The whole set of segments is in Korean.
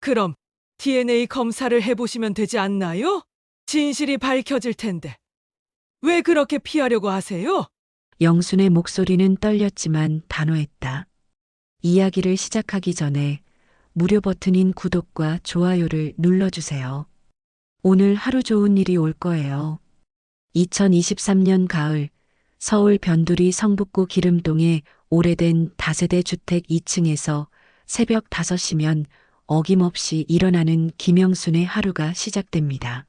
그럼 DNA 검사를 해보시면 되지 않나요? 진실이 밝혀질 텐데. 왜 그렇게 피하려고 하세요? 영순의 목소리는 떨렸지만 단호했다. 이야기를 시작하기 전에 무료 버튼인 구독과 좋아요를 눌러주세요. 오늘 하루 좋은 일이 올 거예요. 2023년 가을 서울 변두리 성북구 기름동의 오래된 다세대 주택 2층에서 새벽 5시면 어김없이 일어나는 김영순의 하루가 시작됩니다.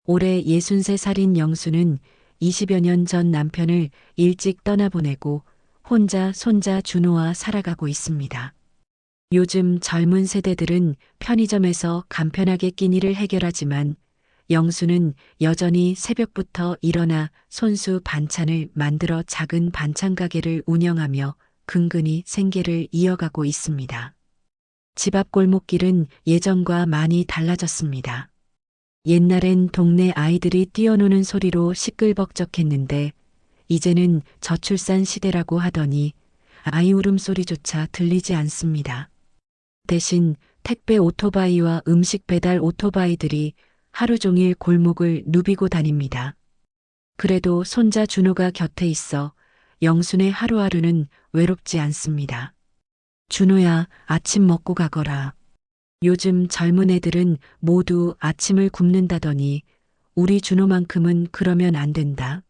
올해 63살인 영순은 20여 년 전 남편을 일찍 떠나보내고 혼자 손자 준호와 살아가고 있습니다. 요즘 젊은 세대들은 편의점에서 간편하게 끼니를 해결하지만 영수는 여전히 새벽부터 일어나 손수 반찬을 만들어 작은 반찬 가게를 운영하며 근근히 생계를 이어가고 있습니다. 집 앞 골목길은 예전과 많이 달라졌습니다. 옛날엔 동네 아이들이 뛰어노는 소리로 시끌벅적했는데 이제는 저출산 시대라고 하더니 아이 울음소리조차 들리지 않습니다. 대신 택배 오토바이와 음식 배달 오토바이들이 하루 종일 골목을 누비고 다닙니다. 그래도 손자 준호가 곁에 있어 영순의 하루하루는 외롭지 않습니다. 준호야, 아침 먹고 가거라. 요즘 젊은 애들은 모두 아침을 굶는다더니 우리 준호만큼은 그러면 안 된다.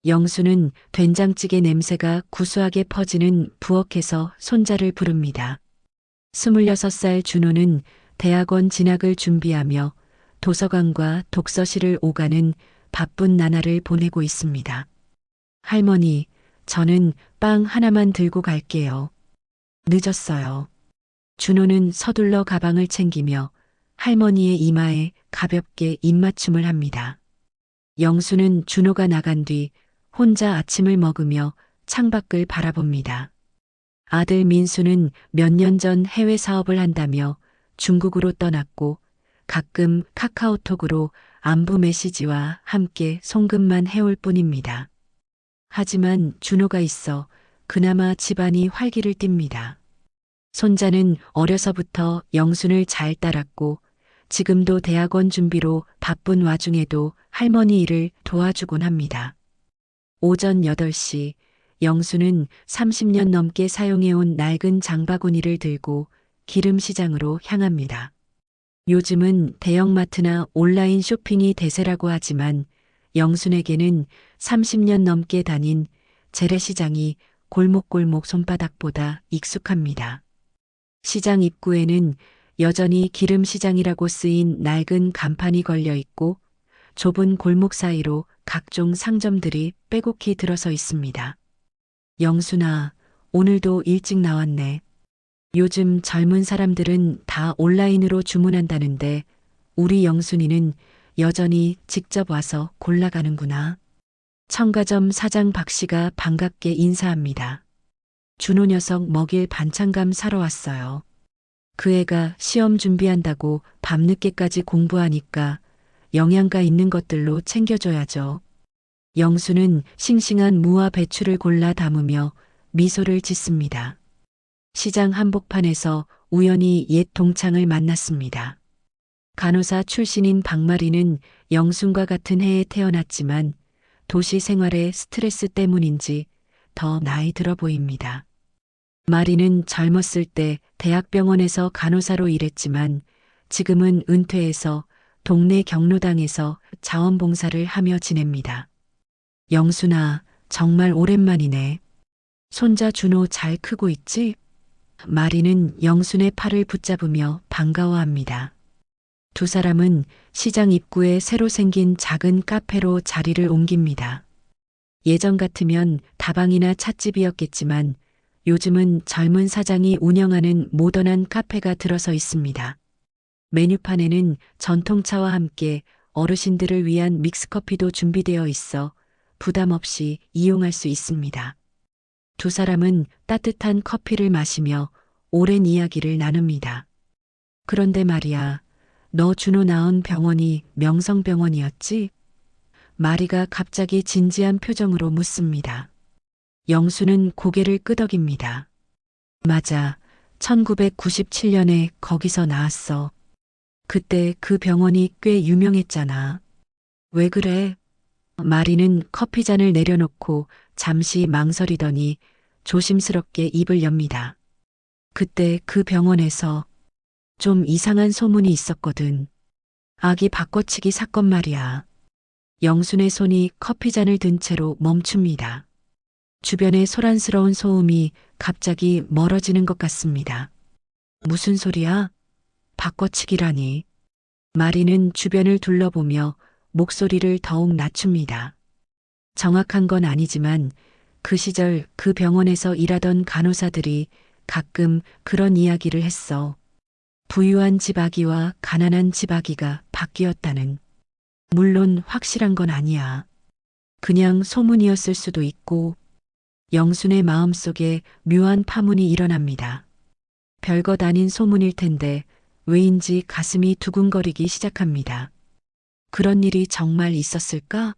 영수는 된장찌개 냄새가 구수하게 퍼지는 부엌에서 손자를 부릅니다. 26살 준호는 대학원 진학을 준비하며 도서관과 독서실을 오가는 바쁜 나날을 보내고 있습니다. 할머니, 저는 빵 하나만 들고 갈게요. 늦었어요. 준호는 서둘러 가방을 챙기며 할머니의 이마에 가볍게 입맞춤을 합니다. 영수는 준호가 나간 뒤 혼자 아침을 먹으며 창밖을 바라봅니다. 아들 민수는 몇 년 전 해외 사업을 한다며 중국으로 떠났고 가끔 카카오톡으로 안부 메시지와 함께 송금만 해올 뿐입니다. 하지만 준호가 있어 그나마 집안이 활기를 띱니다. 손자는 어려서부터 영순을 잘 따랐고 지금도 대학원 준비로 바쁜 와중에도 할머니 일을 도와주곤 합니다. 오전 8시 영수는 30년 넘게 사용해온 낡은 장바구니를 들고 기름시장으로 향합니다. 요즘은 대형마트나 온라인 쇼핑이 대세라고 하지만 영순에게는 30년 넘게 다닌 재래시장이 골목골목 손바닥보다 익숙합니다. 시장 입구에는 여전히 기름시장이라고 쓰인 낡은 간판이 걸려 있고 좁은 골목 사이로 각종 상점들이 빼곡히 들어서 있습니다. 영순아, 오늘도 일찍 나왔네. 요즘 젊은 사람들은 다 온라인으로 주문한다는데 우리 영순이는 여전히 직접 와서 골라가는구나. 청가점 사장 박 씨가 반갑게 인사합니다. 준호 녀석 먹일 반찬감 사러 왔어요. 그 애가 시험 준비한다고 밤늦게까지 공부하니까 영양가 있는 것들로 챙겨줘야죠. 영수는 싱싱한 무와 배추를 골라 담으며 미소를 짓습니다. 시장 한복판에서 우연히 옛 동창을 만났습니다. 간호사 출신인 박마리는 영순과 같은 해에 태어났지만 도시 생활의 스트레스 때문인지 더 나이 들어 보입니다. 마리는 젊었을 때 대학병원에서 간호사로 일했지만 지금은 은퇴해서 동네 경로당에서 자원봉사를 하며 지냅니다. 영순아, 정말 오랜만이네. 손자 준호 잘 크고 있지? 마리는 영순의 팔을 붙잡으며 반가워합니다. 두 사람은 시장 입구에 새로 생긴 작은 카페로 자리를 옮깁니다. 예전 같으면 다방이나 찻집이었겠지만 요즘은 젊은 사장이 운영하는 모던한 카페가 들어서 있습니다. 메뉴판에는 전통차와 함께 어르신들을 위한 믹스커피도 준비되어 있어 부담 없이 이용할 수 있습니다. 두 사람은 따뜻한 커피를 마시며 오랜 이야기를 나눕니다. 그런데 말이야, 너 준호 낳은 병원이 명성병원이었지? 마리가 갑자기 진지한 표정으로 묻습니다. 영수는 고개를 끄덕입니다. 맞아. 1997년에 거기서 나왔어. 그때 그 병원이 꽤 유명했잖아. 왜 그래? 마리는 커피잔을 내려놓고 잠시 망설이더니 조심스럽게 입을 엽니다. 그때 그 병원에서 좀 이상한 소문이 있었거든. 아기 바꿔치기 사건 말이야. 영순의 손이 커피잔을 든 채로 멈춥니다. 주변에 소란스러운 소음이 갑자기 멀어지는 것 같습니다. 무슨 소리야? 바꿔치기라니. 마리는 주변을 둘러보며 목소리를 더욱 낮춥니다. 정확한 건 아니지만 그 시절 그 병원에서 일하던 간호사들이 가끔 그런 이야기를 했어. 부유한 집 아기와 가난한 집 아기가 바뀌었다는. 물론 확실한 건 아니야. 그냥 소문이었을 수도 있고. 영순의 마음속에 묘한 파문이 일어납니다. 별것 아닌 소문일 텐데 왜인지 가슴이 두근거리기 시작합니다. 그런 일이 정말 있었을까?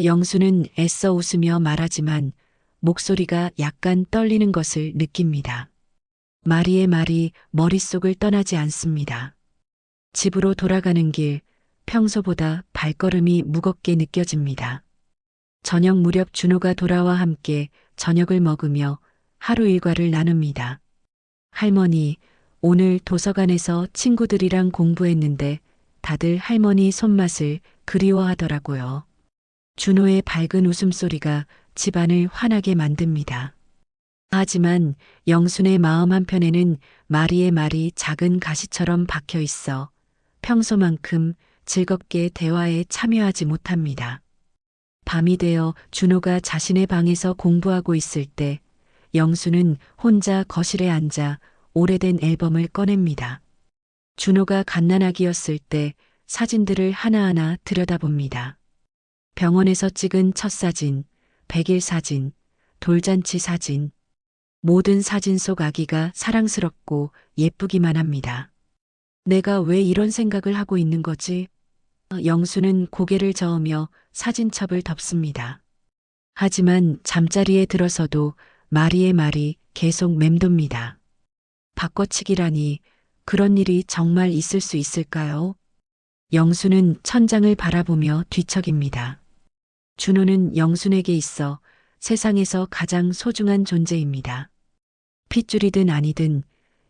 영수는 애써 웃으며 말하지만 목소리가 약간 떨리는 것을 느낍니다. 마리의 말이 머릿속을 떠나지 않습니다. 집으로 돌아가는 길, 평소보다 발걸음이 무겁게 느껴집니다. 저녁 무렵 준호가 돌아와 함께 저녁을 먹으며 하루 일과를 나눕니다. 할머니, 오늘 도서관에서 친구들이랑 공부했는데 다들 할머니 손맛을 그리워하더라고요. 준호의 밝은 웃음소리가 집안을 환하게 만듭니다. 하지만 영순의 마음 한편에는 마리의 말이 작은 가시처럼 박혀 있어 평소만큼 즐겁게 대화에 참여하지 못합니다. 밤이 되어 준호가 자신의 방에서 공부하고 있을 때 영수는 혼자 거실에 앉아 오래된 앨범을 꺼냅니다. 준호가 갓난아기였을 때 사진들을 하나하나 들여다봅니다. 병원에서 찍은 첫 사진, 100일 사진, 돌잔치 사진. 모든 사진 속 아기가 사랑스럽고 예쁘기만 합니다. 내가 왜 이런 생각을 하고 있는 거지? 영수는 고개를 저으며 사진첩을 덮습니다. 하지만 잠자리에 들어서도 마리의 말이 계속 맴돕니다. 바꿔치기라니 그런 일이 정말 있을 수 있을까요? 영수는 천장을 바라보며 뒤척입니다. 준호는 영순에게 있어 세상에서 가장 소중한 존재입니다. 핏줄이든 아니든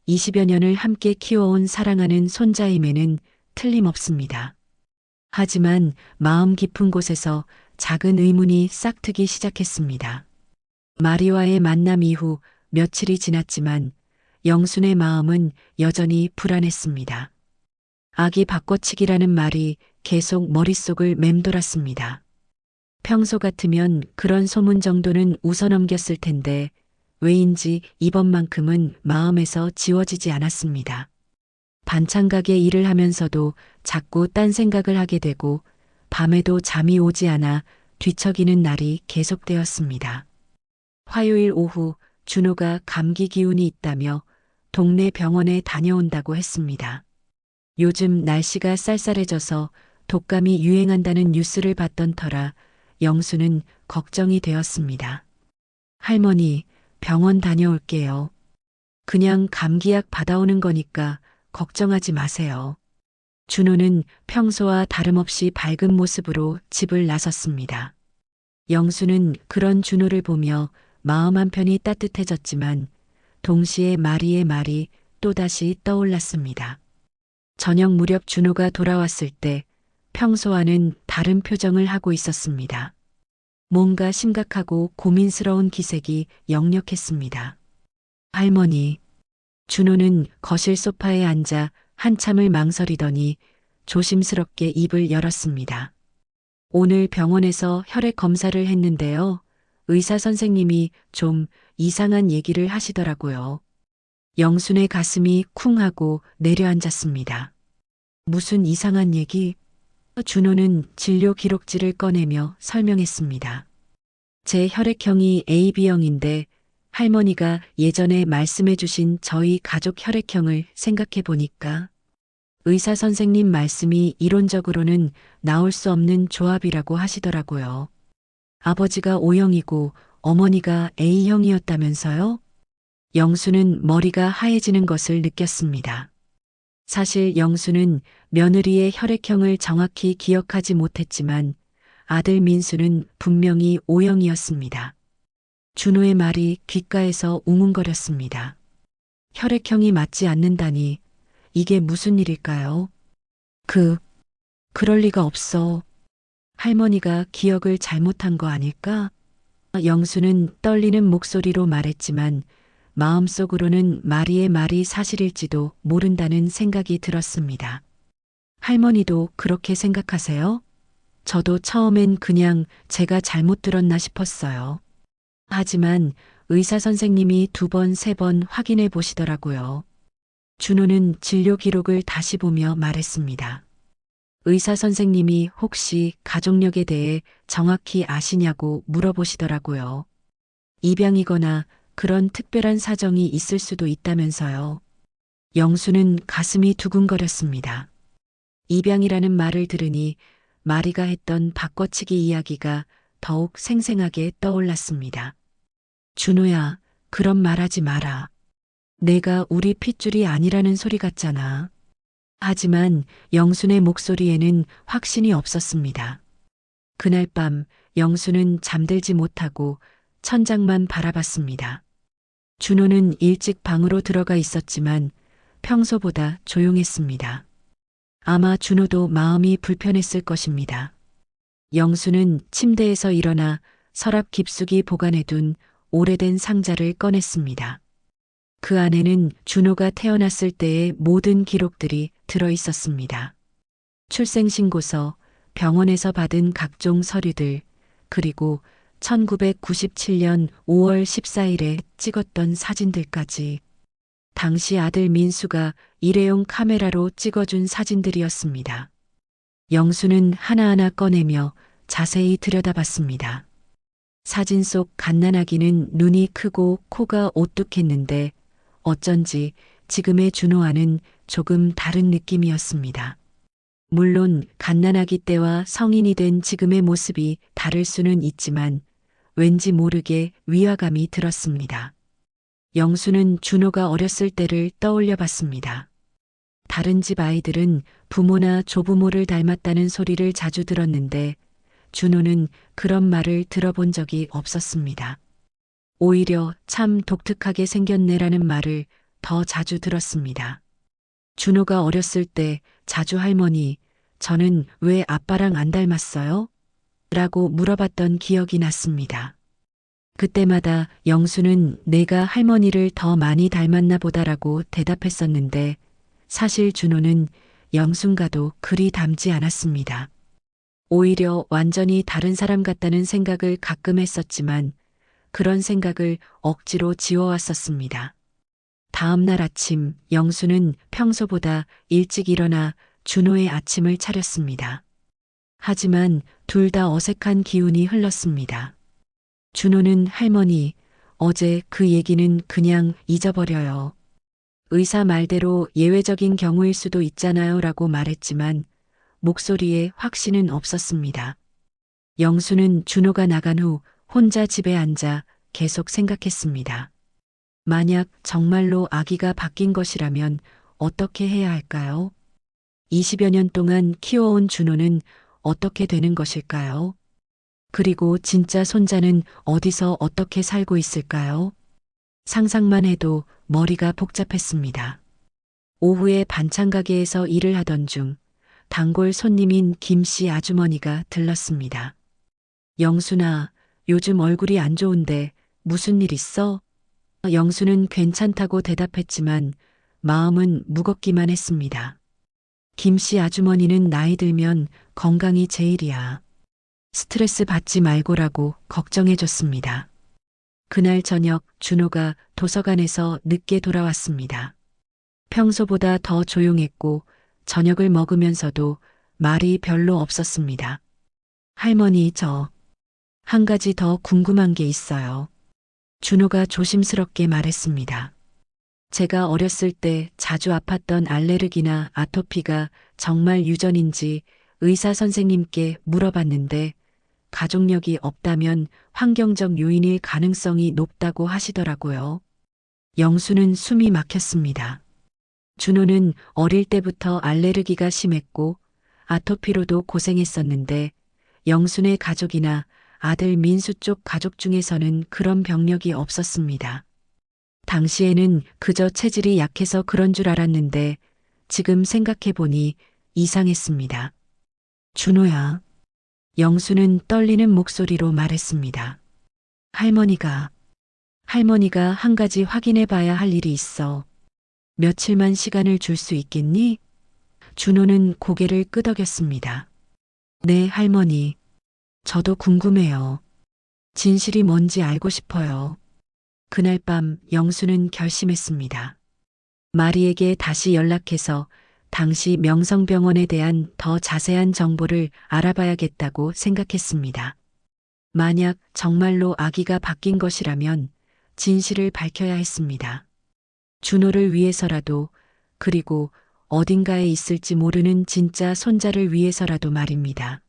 20여 년을 함께 키워온 사랑하는 손자임에는 틀림없습니다. 하지만 마음 깊은 곳에서 작은 의문이 싹트기 시작했습니다. 마리와의 만남 이후 며칠이 지났지만 영순의 마음은 여전히 불안했습니다. 아기 바꿔치기라는 말이 계속 머릿속을 맴돌았습니다. 평소 같으면 그런 소문 정도는 웃어넘겼을 텐데 왜인지 이번만큼은 마음에서 지워지지 않았습니다. 반찬 가게 일을 하면서도 자꾸 딴 생각을 하게 되고 밤에도 잠이 오지 않아 뒤척이는 날이 계속되었습니다. 화요일 오후 준호가 감기 기운이 있다며 동네 병원에 다녀온다고 했습니다. 요즘 날씨가 쌀쌀해져서 독감이 유행한다는 뉴스를 봤던 터라 영수는 걱정이 되었습니다. 할머니, 병원 다녀올게요. 그냥 감기약 받아오는 거니까 걱정하지 마세요. 준호는 평소와 다름없이 밝은 모습으로 집을 나섰습니다. 영수는 그런 준호를 보며 마음 한편이 따뜻해졌지만 동시에 마리의 말이 또다시 떠올랐습니다. 저녁 무렵 준호가 돌아왔을 때 평소와는 다른 표정을 하고 있었습니다. 뭔가 심각하고 고민스러운 기색이 역력했습니다. 할머니, 준호는 거실 소파에 앉아 한참을 망설이더니 조심스럽게 입을 열었습니다. 오늘 병원에서 혈액 검사를 했는데요. 의사 선생님이 좀 이상한 얘기를 하시더라고요. 영순의 가슴이 쿵 하고 내려앉았습니다. 무슨 이상한 얘기? 준호는 진료 기록지를 꺼내며 설명했습니다. 제 혈액형이 AB형인데 할머니가 예전에 말씀해 주신 저희 가족 혈액형을 생각해 보니까 의사 선생님 말씀이 이론적으로는 나올 수 없는 조합이라고 하시더라고요. 아버지가 O형이고 어머니가 A형이었다면서요? 영수는 머리가 하얘지는 것을 느꼈습니다. 사실 영수는 며느리의 혈액형을 정확히 기억하지 못했지만 아들 민수는 분명히 O형이었습니다. 준호의 말이 귓가에서 웅웅거렸습니다. 혈액형이 맞지 않는다니 이게 무슨 일일까요? 그럴 리가 없어. 할머니가 기억을 잘못한 거 아닐까? 영수는 떨리는 목소리로 말했지만 마음속으로는 마리의 말이 사실일지도 모른다는 생각이 들었습니다. 할머니도 그렇게 생각하세요? 저도 처음엔 그냥 제가 잘못 들었나 싶었어요. 하지만 의사 선생님이 2번, 3번 확인해 보시더라고요. 준호는 진료 기록을 다시 보며 말했습니다. 의사 선생님이 혹시 가족력에 대해 정확히 아시냐고 물어보시더라고요. 입양이거나 그런 특별한 사정이 있을 수도 있다면서요. 영수는 가슴이 두근거렸습니다. 입양이라는 말을 들으니 마리가 했던 바꿔치기 이야기가 더욱 생생하게 떠올랐습니다. 준호야, 그런 말 하지 마라. 내가 우리 핏줄이 아니라는 소리 같잖아. 하지만 영순의 목소리에는 확신이 없었습니다. 그날 밤 영수는 잠들지 못하고 천장만 바라봤습니다. 준호는 일찍 방으로 들어가 있었지만 평소보다 조용했습니다. 아마 준호도 마음이 불편했을 것입니다. 영수는 침대에서 일어나 서랍 깊숙이 보관해둔 오래된 상자를 꺼냈습니다. 그 안에는 준호가 태어났을 때의 모든 기록들이 들어 있었습니다. 출생신고서, 병원에서 받은 각종 서류들, 그리고 1997년 5월 14일에 찍었던 사진들까지. 당시 아들 민수가 일회용 카메라로 찍어준 사진들이었습니다. 영수는 하나하나 꺼내며 자세히 들여다봤습니다. 사진 속 갓난아기는 눈이 크고 코가 오뚝했는데 어쩐지 지금의 준호와는 조금 다른 느낌이었습니다. 물론 갓난아기 때와 성인이 된 지금의 모습이 다를 수는 있지만 왠지 모르게 위화감이 들었습니다. 영수는 준호가 어렸을 때를 떠올려 봤습니다. 다른 집 아이들은 부모나 조부모를 닮았다는 소리를 자주 들었는데 준호는 그런 말을 들어본 적이 없었습니다. 오히려 참 독특하게 생겼네라는 말을 더 자주 들었습니다. 준호가 어렸을 때 자주 할머니, 저는 왜 아빠랑 안 닮았어요? 라고 물어봤던 기억이 났습니다. 그때마다 영수는 내가 할머니를 더 많이 닮았나 보다라고 대답했었는데 사실 준호는 영순과도 그리 닮지 않았습니다. 오히려 완전히 다른 사람 같다는 생각을 가끔 했었지만 그런 생각을 억지로 지워왔었습니다. 다음 날 아침 영수는 평소보다 일찍 일어나 준호의 아침을 차렸습니다. 하지만 둘 다 어색한 기운이 흘렀습니다. 준호는 할머니, 어제 그 얘기는 그냥 잊어버려요. 의사 말대로 예외적인 경우일 수도 있잖아요 라고 말했지만 목소리에 확신은 없었습니다. 영수는 준호가 나간 후 혼자 집에 앉아 계속 생각했습니다. 만약 정말로 아기가 바뀐 것이라면 어떻게 해야 할까요? 20여 년 동안 키워온 준호는 어떻게 되는 것일까요? 그리고 진짜 손자는 어디서 어떻게 살고 있을까요? 상상만 해도 머리가 복잡했습니다. 오후에 반찬 가게에서 일을 하던 중 단골 손님인 김씨 아주머니가 들렀습니다. 영순아, 요즘 얼굴이 안 좋은데 무슨 일 있어? 영수는 괜찮다고 대답했지만 마음은 무겁기만 했습니다. 김씨 아주머니는 나이 들면 건강이 제일이야. 스트레스 받지 말고라고 걱정해줬습니다. 그날 저녁 준호가 도서관에서 늦게 돌아왔습니다. 평소보다 더 조용했고 저녁을 먹으면서도 말이 별로 없었습니다. 할머니, 저 한 가지 더 궁금한 게 있어요. 준호가 조심스럽게 말했습니다. 제가 어렸을 때 자주 아팠던 알레르기나 아토피가 정말 유전인지 의사 선생님께 물어봤는데 가족력이 없다면 환경적 요인일 가능성이 높다고 하시더라고요. 영수는 숨이 막혔습니다. 준호는 어릴 때부터 알레르기가 심했고 아토피로도 고생했었는데 영순의 가족이나 아들 민수 쪽 가족 중에서는 그런 병력이 없었습니다. 당시에는 그저 체질이 약해서 그런 줄 알았는데 지금 생각해보니 이상했습니다. 준호야. 영수는 떨리는 목소리로 말했습니다. 할머니가 한 가지 확인해 봐야 할 일이 있어. 며칠만 시간을 줄 수 있겠니? 준호는 고개를 끄덕였습니다. 네, 할머니. 저도 궁금해요. 진실이 뭔지 알고 싶어요. 그날 밤 영수는 결심했습니다. 마리에게 다시 연락해서 당시 명성병원에 대한 더 자세한 정보를 알아봐야겠다고 생각했습니다. 만약 정말로 아기가 바뀐 것이라면 진실을 밝혀야 했습니다. 준호를 위해서라도, 그리고 어딘가에 있을지 모르는 진짜 손자를 위해서라도 말입니다.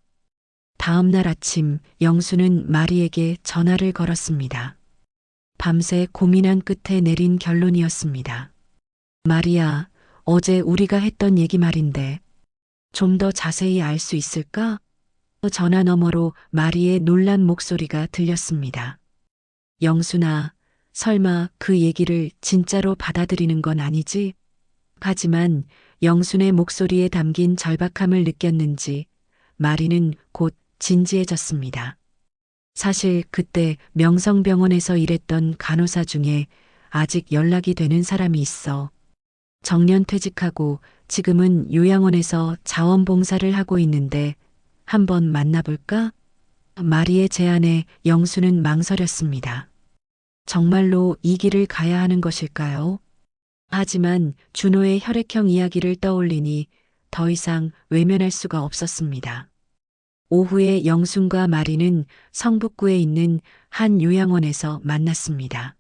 다음 날 아침 영수는 마리에게 전화를 걸었습니다. 밤새 고민한 끝에 내린 결론이었습니다. 마리야, 어제 우리가 했던 얘기 말인데 좀 더 자세히 알 수 있을까? 전화 너머로 마리의 놀란 목소리가 들렸습니다. 영순아, 설마 그 얘기를 진짜로 받아들이는 건 아니지? 하지만 영순의 목소리에 담긴 절박함을 느꼈는지 마리는 곧 진지해졌습니다. 사실 그때 명성병원에서 일했던 간호사 중에 아직 연락이 되는 사람이 있어. 정년 퇴직하고 지금은 요양원에서 자원봉사를 하고 있는데 한번 만나볼까? 마리의 제안에 영수는 망설였습니다. 정말로 이 길을 가야 하는 것일까요? 하지만 준호의 혈액형 이야기를 떠올리니 더 이상 외면할 수가 없었습니다. 오후에 영순과 마리는 성북구에 있는 한 요양원에서 만났습니다.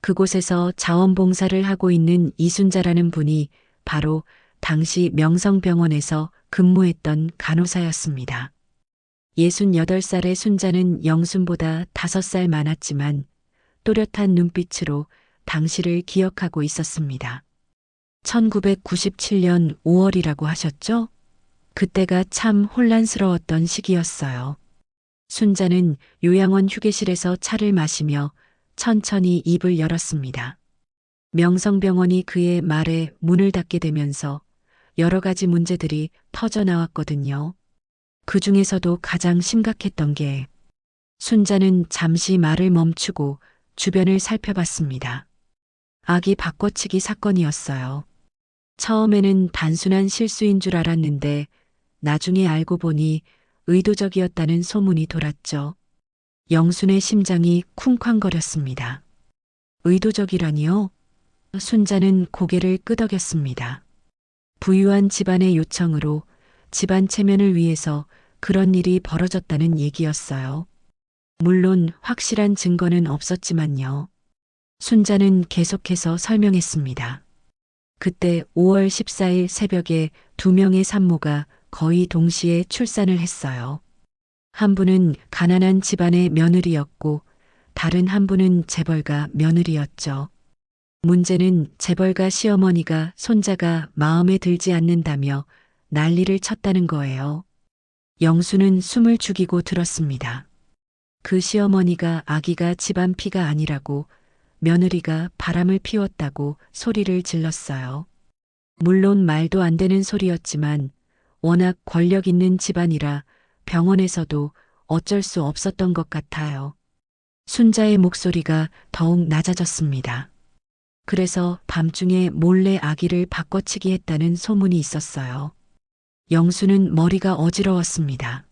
그곳에서 자원봉사를 하고 있는 이순자라는 분이 바로 당시 명성병원에서 근무했던 간호사였습니다. 68살의 순자는 영순보다 5살 많았지만 또렷한 눈빛으로 당시를 기억하고 있었습니다. 1997년 5월이라고 하셨죠? 그때가 참 혼란스러웠던 시기였어요. 순자는 요양원 휴게실에서 차를 마시며 천천히 입을 열었습니다. 명성병원이 그의 말에 문을 닫게 되면서 여러 가지 문제들이 터져 나왔거든요. 그 중에서도 가장 심각했던 게 순자는 잠시 말을 멈추고 주변을 살펴봤습니다. 아기 바꿔치기 사건이었어요. 처음에는 단순한 실수인 줄 알았는데 나중에 알고 보니 의도적이었다는 소문이 돌았죠. 영순의 심장이 쿵쾅거렸습니다. 의도적이라니요? 순자는 고개를 끄덕였습니다. 부유한 집안의 요청으로 집안 체면을 위해서 그런 일이 벌어졌다는 얘기였어요. 물론 확실한 증거는 없었지만요. 순자는 계속해서 설명했습니다. 그때 5월 14일 새벽에 2명의 산모가 거의 동시에 출산을 했어요. 한 분은 가난한 집안의 며느리였고 다른 한 분은 재벌가 며느리였죠. 문제는 재벌가 시어머니가 손자가 마음에 들지 않는다며 난리를 쳤다는 거예요. 영수는 숨을 죽이고 들었습니다. 그 시어머니가 아기가 집안 피가 아니라고 며느리가 바람을 피웠다고 소리를 질렀어요. 물론 말도 안 되는 소리였지만 워낙 권력 있는 집안이라 병원에서도 어쩔 수 없었던 것 같아요. 순자의 목소리가 더욱 낮아졌습니다. 그래서 밤중에 몰래 아기를 바꿔치기 했다는 소문이 있었어요. 영수는 머리가 어지러웠습니다.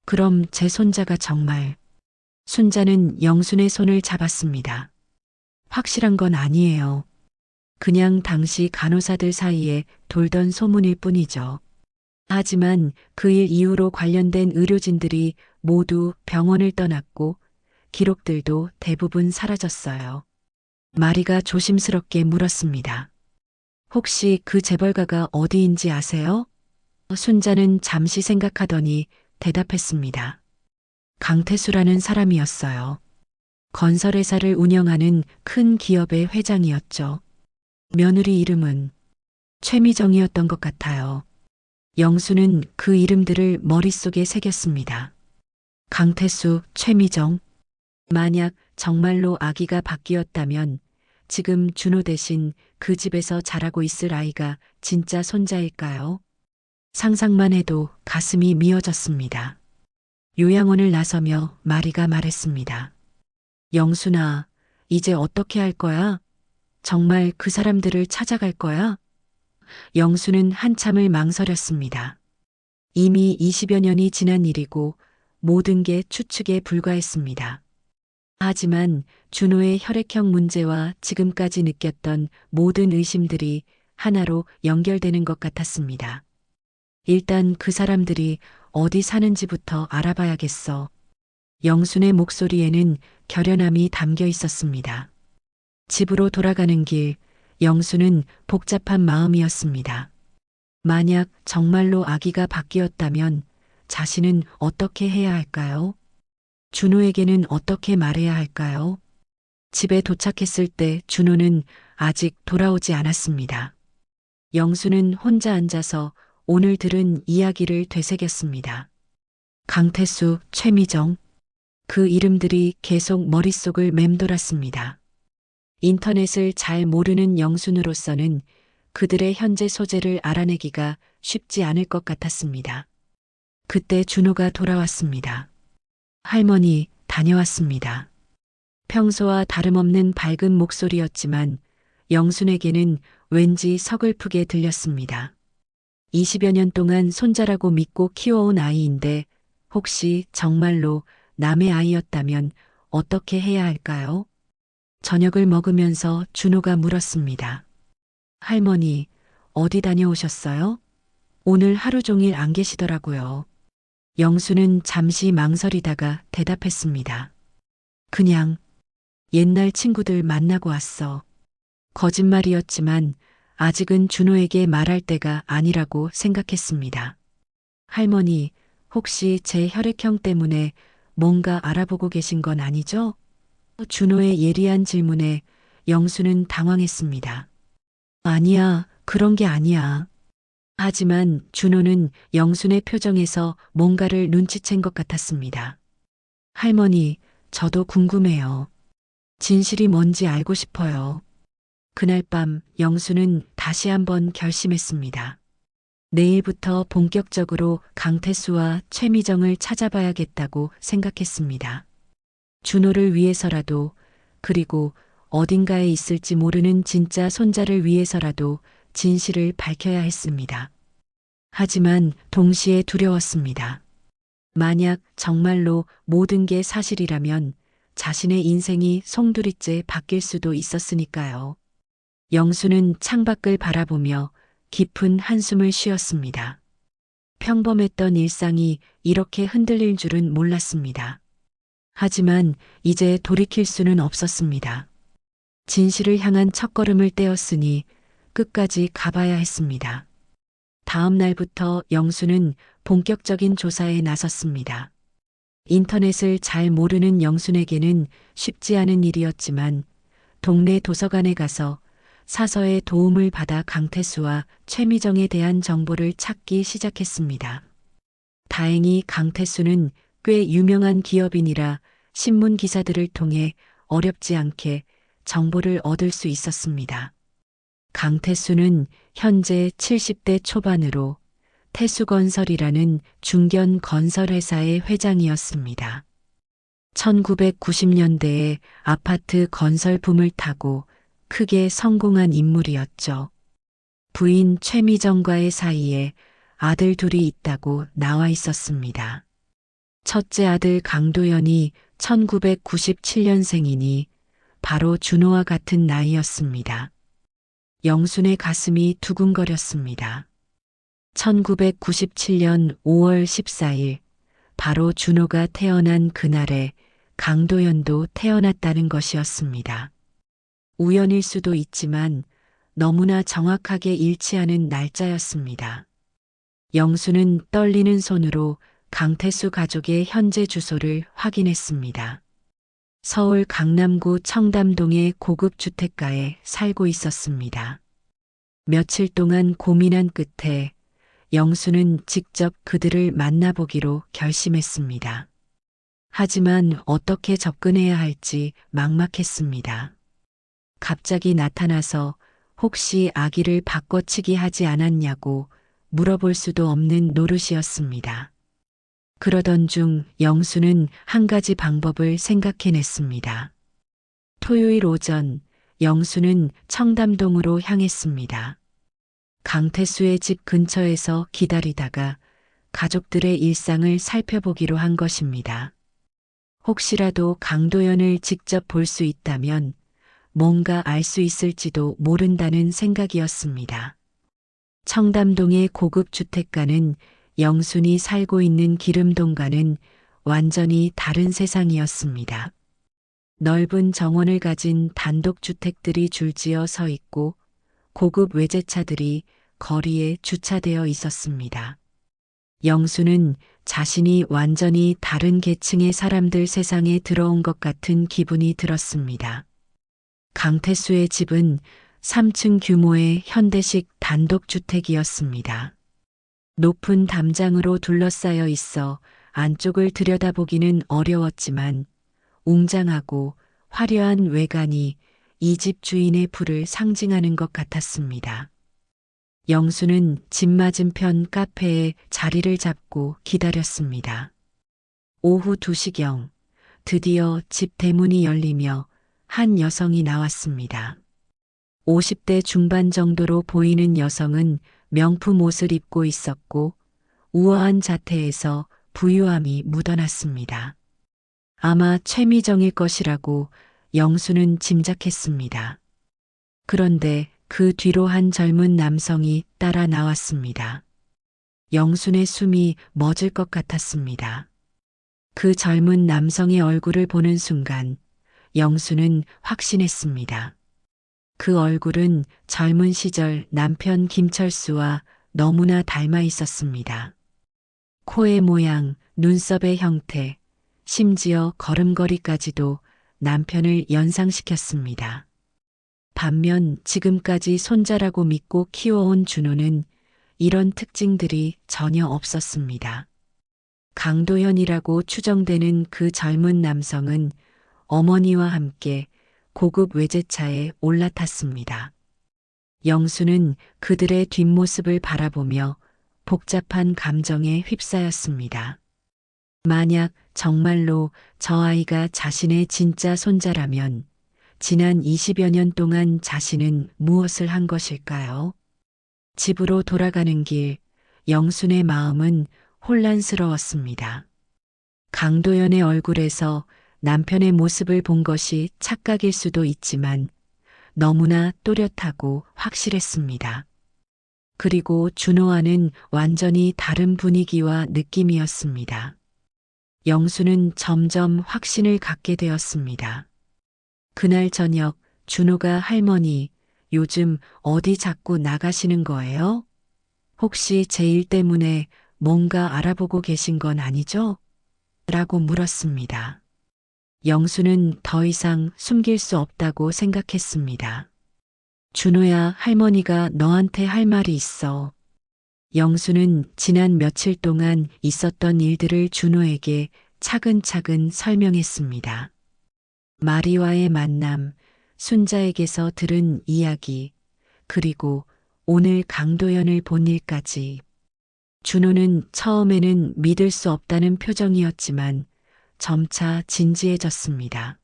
그럼 제 손자가 정말... 순자는 영순의 손을 잡았습니다. 확실한 건 아니에요. 그냥 당시 간호사들 사이에 돌던 소문일 뿐이죠. 하지만 그 일 이후로 관련된 의료진들이 모두 병원을 떠났고 기록들도 대부분 사라졌어요. 마리가 조심스럽게 물었습니다. 혹시 그 재벌가가 어디인지 아세요? 순자는 잠시 생각하더니 대답했습니다. 강태수라는 사람이었어요. 건설회사를 운영하는 큰 기업의 회장이었죠. 며느리 이름은 최미정이었던 것 같아요. 영수는 그 이름들을 머릿속에 새겼습니다. 강태수, 최미정. 만약 정말로 아기가 바뀌었다면 지금 준호 대신 그 집에서 자라고 있을 아이가 진짜 손자일까요? 상상만 해도 가슴이 미어졌습니다. 요양원을 나서며 마리가 말했습니다. 영순아, 이제 어떻게 할 거야? 정말 그 사람들을 찾아갈 거야? 영수는 한참을 망설였습니다. 이미 20여 년이 지난 일이고 모든 게 추측에 불과했습니다. 하지만 준호의 혈액형 문제와 지금까지 느꼈던 모든 의심들이 하나로 연결되는 것 같았습니다. 일단 그 사람들이 어디 사는지부터 알아봐야겠어. 영순의 목소리에는 결연함이 담겨 있었습니다. 집으로 돌아가는 길, 영수는 복잡한 마음이었습니다. 만약 정말로 아기가 바뀌었다면 자신은 어떻게 해야 할까요? 준호에게는 어떻게 말해야 할까요? 집에 도착했을 때 준호는 아직 돌아오지 않았습니다. 영수는 혼자 앉아서 오늘 들은 이야기를 되새겼습니다. 강태수, 최미정. 그 이름들이 계속 머릿속을 맴돌았습니다. 인터넷을 잘 모르는 영순으로서는 그들의 현재 소재를 알아내기가 쉽지 않을 것 같았습니다. 그때 준호가 돌아왔습니다. 할머니, 다녀왔습니다. 평소와 다름없는 밝은 목소리였지만 영순에게는 왠지 서글프게 들렸습니다. 20여 년 동안 손자라고 믿고 키워온 아이인데 혹시 정말로 남의 아이였다면 어떻게 해야 할까요? 저녁을 먹으면서 준호가 물었습니다. 할머니, 어디 다녀오셨어요? 오늘 하루 종일 안 계시더라고요. 영수는 잠시 망설이다가 대답했습니다. 그냥 옛날 친구들 만나고 왔어. 거짓말이었지만 아직은 준호에게 말할 때가 아니라고 생각했습니다. 할머니, 혹시 제 혈액형 때문에 뭔가 알아보고 계신 건 아니죠? 준호의 예리한 질문에 영수는 당황했습니다. 아니야, 그런 게 아니야. 하지만 준호는 영순의 표정에서 뭔가를 눈치챈 것 같았습니다. 할머니, 저도 궁금해요. 진실이 뭔지 알고 싶어요. 그날 밤 영수는 다시 한번 결심했습니다. 내일부터 본격적으로 강태수와 최미정을 찾아봐야겠다고 생각했습니다. 준호를 위해서라도, 그리고 어딘가에 있을지 모르는 진짜 손자를 위해서라도 진실을 밝혀야 했습니다. 하지만 동시에 두려웠습니다. 만약 정말로 모든 게 사실이라면 자신의 인생이 송두리째 바뀔 수도 있었으니까요. 영수는 창밖을 바라보며 깊은 한숨을 쉬었습니다. 평범했던 일상이 이렇게 흔들릴 줄은 몰랐습니다. 하지만 이제 돌이킬 수는 없었습니다. 진실을 향한 첫걸음을 떼었으니 끝까지 가봐야 했습니다. 다음 날부터 영수는 본격적인 조사에 나섰습니다. 인터넷을 잘 모르는 영순에게는 쉽지 않은 일이었지만 동네 도서관에 가서 사서의 도움을 받아 강태수와 최미정에 대한 정보를 찾기 시작했습니다. 다행히 강태수는 꽤 유명한 기업인이라 신문 기사들을 통해 어렵지 않게 정보를 얻을 수 있었습니다. 강태수는 현재 70대 초반으로 태수건설이라는 중견 건설회사의 회장이었습니다. 1990년대에 아파트 건설 붐을 타고 크게 성공한 인물이었죠. 부인 최미정과의 사이에 아들 둘이 있다고 나와 있었습니다. 첫째 아들 강도연이 1997년생이니 바로 준호와 같은 나이였습니다. 영순의 가슴이 두근거렸습니다. 1997년 5월 14일, 바로 준호가 태어난 그날에 강도연도 태어났다는 것이었습니다. 우연일 수도 있지만 너무나 정확하게 일치하는 날짜였습니다. 영수는 떨리는 손으로 강태수 가족의 현재 주소를 확인했습니다. 서울 강남구 청담동의 고급 주택가에 살고 있었습니다. 며칠 동안 고민한 끝에 영수는 직접 그들을 만나보기로 결심했습니다. 하지만 어떻게 접근해야 할지 막막했습니다. 갑자기 나타나서 혹시 아기를 바꿔치기 하지 않았냐고 물어볼 수도 없는 노릇이었습니다. 그러던 중 영수는 한 가지 방법을 생각해냈습니다. 토요일 오전 영수는 청담동으로 향했습니다. 강태수의 집 근처에서 기다리다가 가족들의 일상을 살펴보기로 한 것입니다. 혹시라도 강도연을 직접 볼 수 있다면 뭔가 알 수 있을지도 모른다는 생각이었습니다. 청담동의 고급 주택가는 영순이 살고 있는 기름동과는 완전히 다른 세상이었습니다. 넓은 정원을 가진 단독주택들이 줄지어 서 있고 고급 외제차들이 거리에 주차되어 있었습니다. 영수는 자신이 완전히 다른 계층의 사람들 세상에 들어온 것 같은 기분이 들었습니다. 강태수의 집은 3층 규모의 현대식 단독주택이었습니다. 높은 담장으로 둘러싸여 있어 안쪽을 들여다보기는 어려웠지만 웅장하고 화려한 외관이 이 집 주인의 부를 상징하는 것 같았습니다. 영수는 집 맞은편 카페에 자리를 잡고 기다렸습니다. 오후 2시경 드디어 집 대문이 열리며 한 여성이 나왔습니다. 50대 중반 정도로 보이는 여성은 명품 옷을 입고 있었고 우아한 자태에서 부유함이 묻어났습니다. 아마 최미정일 것이라고 영수는 짐작했습니다. 그런데 그 뒤로 한 젊은 남성이 따라 나왔습니다. 영순의 숨이 멎을 것 같았습니다. 그 젊은 남성의 얼굴을 보는 순간 영수는 확신했습니다. 그 얼굴은 젊은 시절 남편 김철수와 너무나 닮아 있었습니다. 코의 모양, 눈썹의 형태, 심지어 걸음걸이까지도 남편을 연상시켰습니다. 반면 지금까지 손자라고 믿고 키워온 준호는 이런 특징들이 전혀 없었습니다. 강도현이라고 추정되는 그 젊은 남성은 어머니와 함께 고급 외제차에 올라탔습니다. 영수는 그들의 뒷모습을 바라보며 복잡한 감정에 휩싸였습니다. 만약 정말로 저 아이가 자신의 진짜 손자라면 지난 20여 년 동안 자신은 무엇을 한 것일까요? 집으로 돌아가는 길, 영순의 마음은 혼란스러웠습니다. 강도연의 얼굴에서 남편의 모습을 본 것이 착각일 수도 있지만 너무나 또렷하고 확실했습니다. 그리고 준호와는 완전히 다른 분위기와 느낌이었습니다. 영수는 점점 확신을 갖게 되었습니다. 그날 저녁 준호가 할머니, 요즘 어디 자꾸 나가시는 거예요? 혹시 제 일 때문에 뭔가 알아보고 계신 건 아니죠? 라고 물었습니다. 영수는 더 이상 숨길 수 없다고 생각했습니다. 준호야, 할머니가 너한테 할 말이 있어. 영수는 지난 며칠 동안 있었던 일들을 준호에게 차근차근 설명했습니다. 마리와의 만남, 순자에게서 들은 이야기, 그리고 오늘 강도연을 본 일까지. 준호는 처음에는 믿을 수 없다는 표정이었지만 점차 진지해졌습니다.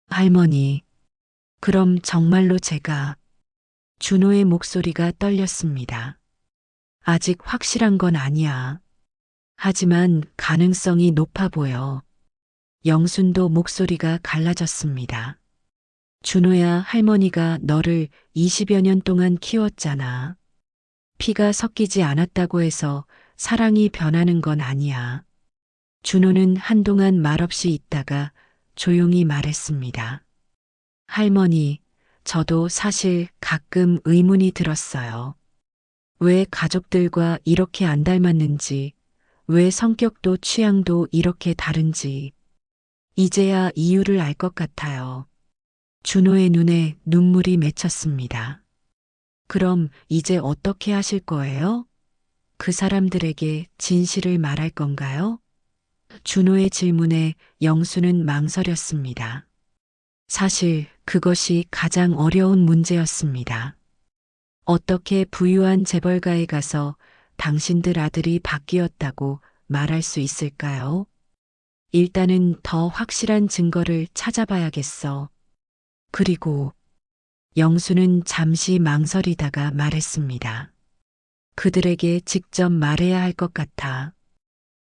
할머니, 그럼 정말로 제가... 준호의 목소리가 떨렸습니다. 아직 확실한 건 아니야. 하지만 가능성이 높아 보여. 영순도 목소리가 갈라졌습니다. 준호야, 할머니가 너를 20여 년 동안 키웠잖아. 피가 섞이지 않았다고 해서 사랑이 변하는 건 아니야. 준호는 한동안 말없이 있다가 조용히 말했습니다. 할머니, 저도 사실 가끔 의문이 들었어요. 왜 가족들과 이렇게 안 닮았는지, 왜 성격도 취향도 이렇게 다른지. 이제야 이유를 알 것 같아요. 준호의 눈에 눈물이 맺혔습니다. 그럼 이제 어떻게 하실 거예요? 그 사람들에게 진실을 말할 건가요? 준호의 질문에 영수는 망설였습니다. 사실 그것이 가장 어려운 문제였습니다. 어떻게 부유한 재벌가에 가서 당신들 아들이 바뀌었다고 말할 수 있을까요? 일단은 더 확실한 증거를 찾아봐야겠어. 그리고 영수는 잠시 망설이다가 말했습니다. 그들에게 직접 말해야 할 것 같아.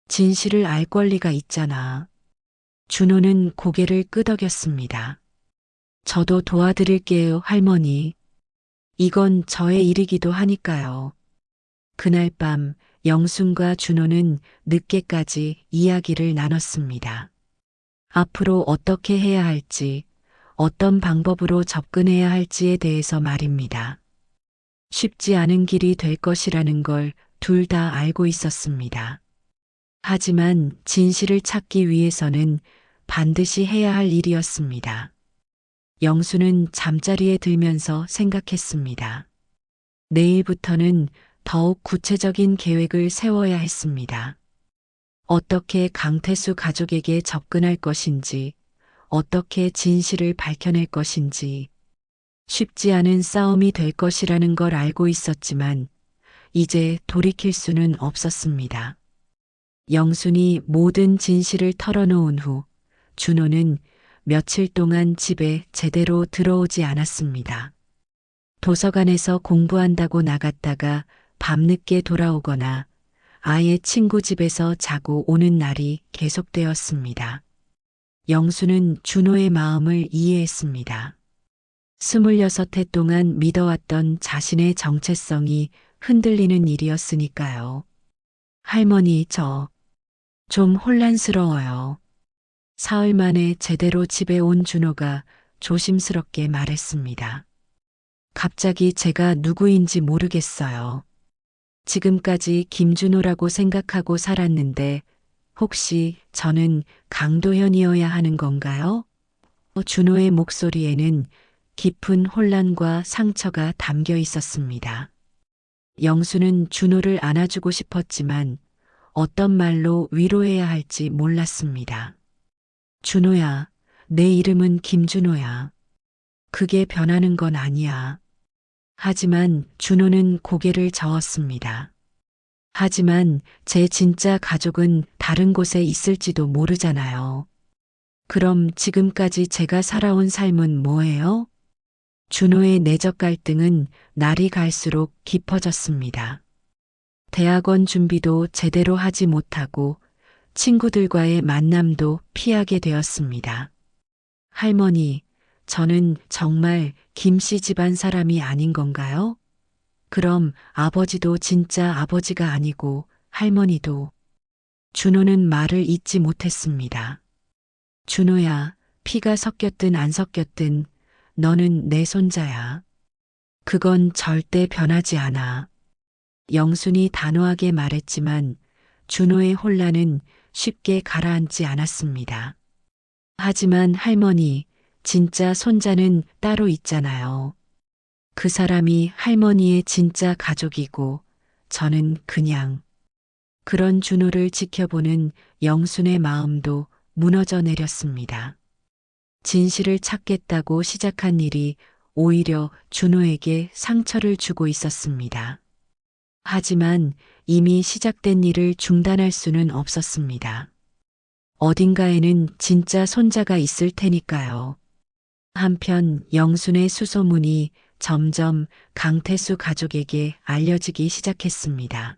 진실을 알 권리가 있잖아. 준호는 고개를 끄덕였습니다. 저도 도와드릴게요, 할머니. 이건 저의 일이기도 하니까요. 그날 밤 영순과 준호는 늦게까지 이야기를 나눴습니다. 앞으로 어떻게 해야 할지, 어떤 방법으로 접근해야 할지에 대해서 말입니다. 쉽지 않은 길이 될 것이라는 걸 둘 다 알고 있었습니다. 하지만 진실을 찾기 위해서는 반드시 해야 할 일이었습니다. 영수는 잠자리에 들면서 생각했습니다. 내일부터는 더욱 구체적인 계획을 세워야 했습니다. 어떻게 강태수 가족에게 접근할 것인지, 어떻게 진실을 밝혀낼 것인지, 쉽지 않은 싸움이 될 것이라는 걸 알고 있었지만, 이제 돌이킬 수는 없었습니다. 영순이 모든 진실을 털어놓은 후, 준호는 며칠 동안 집에 제대로 들어오지 않았습니다. 도서관에서 공부한다고 나갔다가 밤늦게 돌아오거나 아예 친구 집에서 자고 오는 날이 계속되었습니다. 영수는 준호의 마음을 이해했습니다. 26해 동안 믿어왔던 자신의 정체성이 흔들리는 일이었으니까요. 할머니, 좀 혼란스러워요. 사흘 만에 제대로 집에 온 준호가 조심스럽게 말했습니다. 갑자기 제가 누구인지 모르겠어요. 지금까지 김준호라고 생각하고 살았는데 혹시 저는 강도현이어야 하는 건가요? 준호의 목소리에는 깊은 혼란과 상처가 담겨 있었습니다. 영수는 준호를 안아주고 싶었지만 어떤 말로 위로해야 할지 몰랐습니다. 준호야, 내 이름은 김준호야. 그게 변하는 건 아니야. 하지만 준호는 고개를 저었습니다. 하지만 제 진짜 가족은 다른 곳에 있을지도 모르잖아요. 그럼 지금까지 제가 살아온 삶은 뭐예요? 준호의 내적 갈등은 날이 갈수록 깊어졌습니다. 대학원 준비도 제대로 하지 못하고 친구들과의 만남도 피하게 되었습니다. 할머니, 저는 정말 김씨 집안 사람이 아닌 건가요? 그럼 아버지도 진짜 아버지가 아니고 할머니도. 준호는 말을 잇지 못했습니다. 준호야, 피가 섞였든 안 섞였든 너는 내 손자야. 그건 절대 변하지 않아. 영순이 단호하게 말했지만 준호의 혼란은 쉽게 가라앉지 않았습니다. 하지만 할머니, 진짜 손자는 따로 있잖아요. 그 사람이 할머니의 진짜 가족이고 저는 그냥. 그런 준호를 지켜보는 영순의 마음도 무너져 내렸습니다. 진실을 찾겠다고 시작한 일이 오히려 준호에게 상처를 주고 있었습니다. 하지만 이미 시작된 일을 중단할 수는 없었습니다. 어딘가에는 진짜 손자가 있을 테니까요. 한편 영순의 수소문이 점점 강태수 가족에게 알려지기 시작했습니다.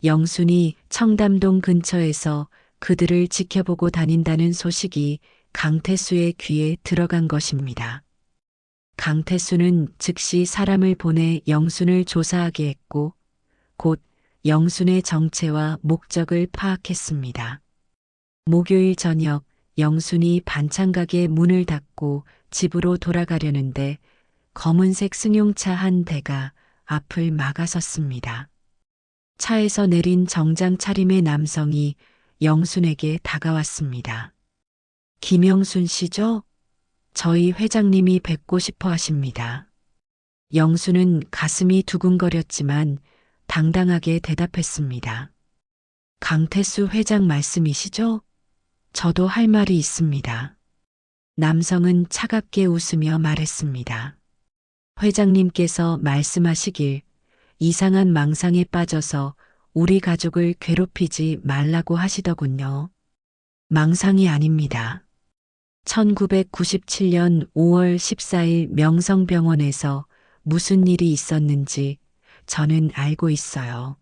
영순이 청담동 근처에서 그들을 지켜보고 다닌다는 소식이 강태수의 귀에 들어간 것입니다. 강태수는 즉시 사람을 보내 영순을 조사하게 했고 곧 영순의 정체와 목적을 파악했습니다. 목요일 저녁 영순이 반찬가게 문을 닫고 집으로 돌아가려는데 검은색 승용차 한 대가 앞을 막아섰습니다. 차에서 내린 정장 차림의 남성이 영순에게 다가왔습니다. 김영순 씨죠? 저희 회장님이 뵙고 싶어 하십니다. 영수는 가슴이 두근거렸지만 당당하게 대답했습니다. 강태수 회장 말씀이시죠? 저도 할 말이 있습니다. 남성은 차갑게 웃으며 말했습니다. 회장님께서 말씀하시길 이상한 망상에 빠져서 우리 가족을 괴롭히지 말라고 하시더군요. 망상이 아닙니다. 1997년 5월 14일 명성병원에서 무슨 일이 있었는지 저는 알고 있어요.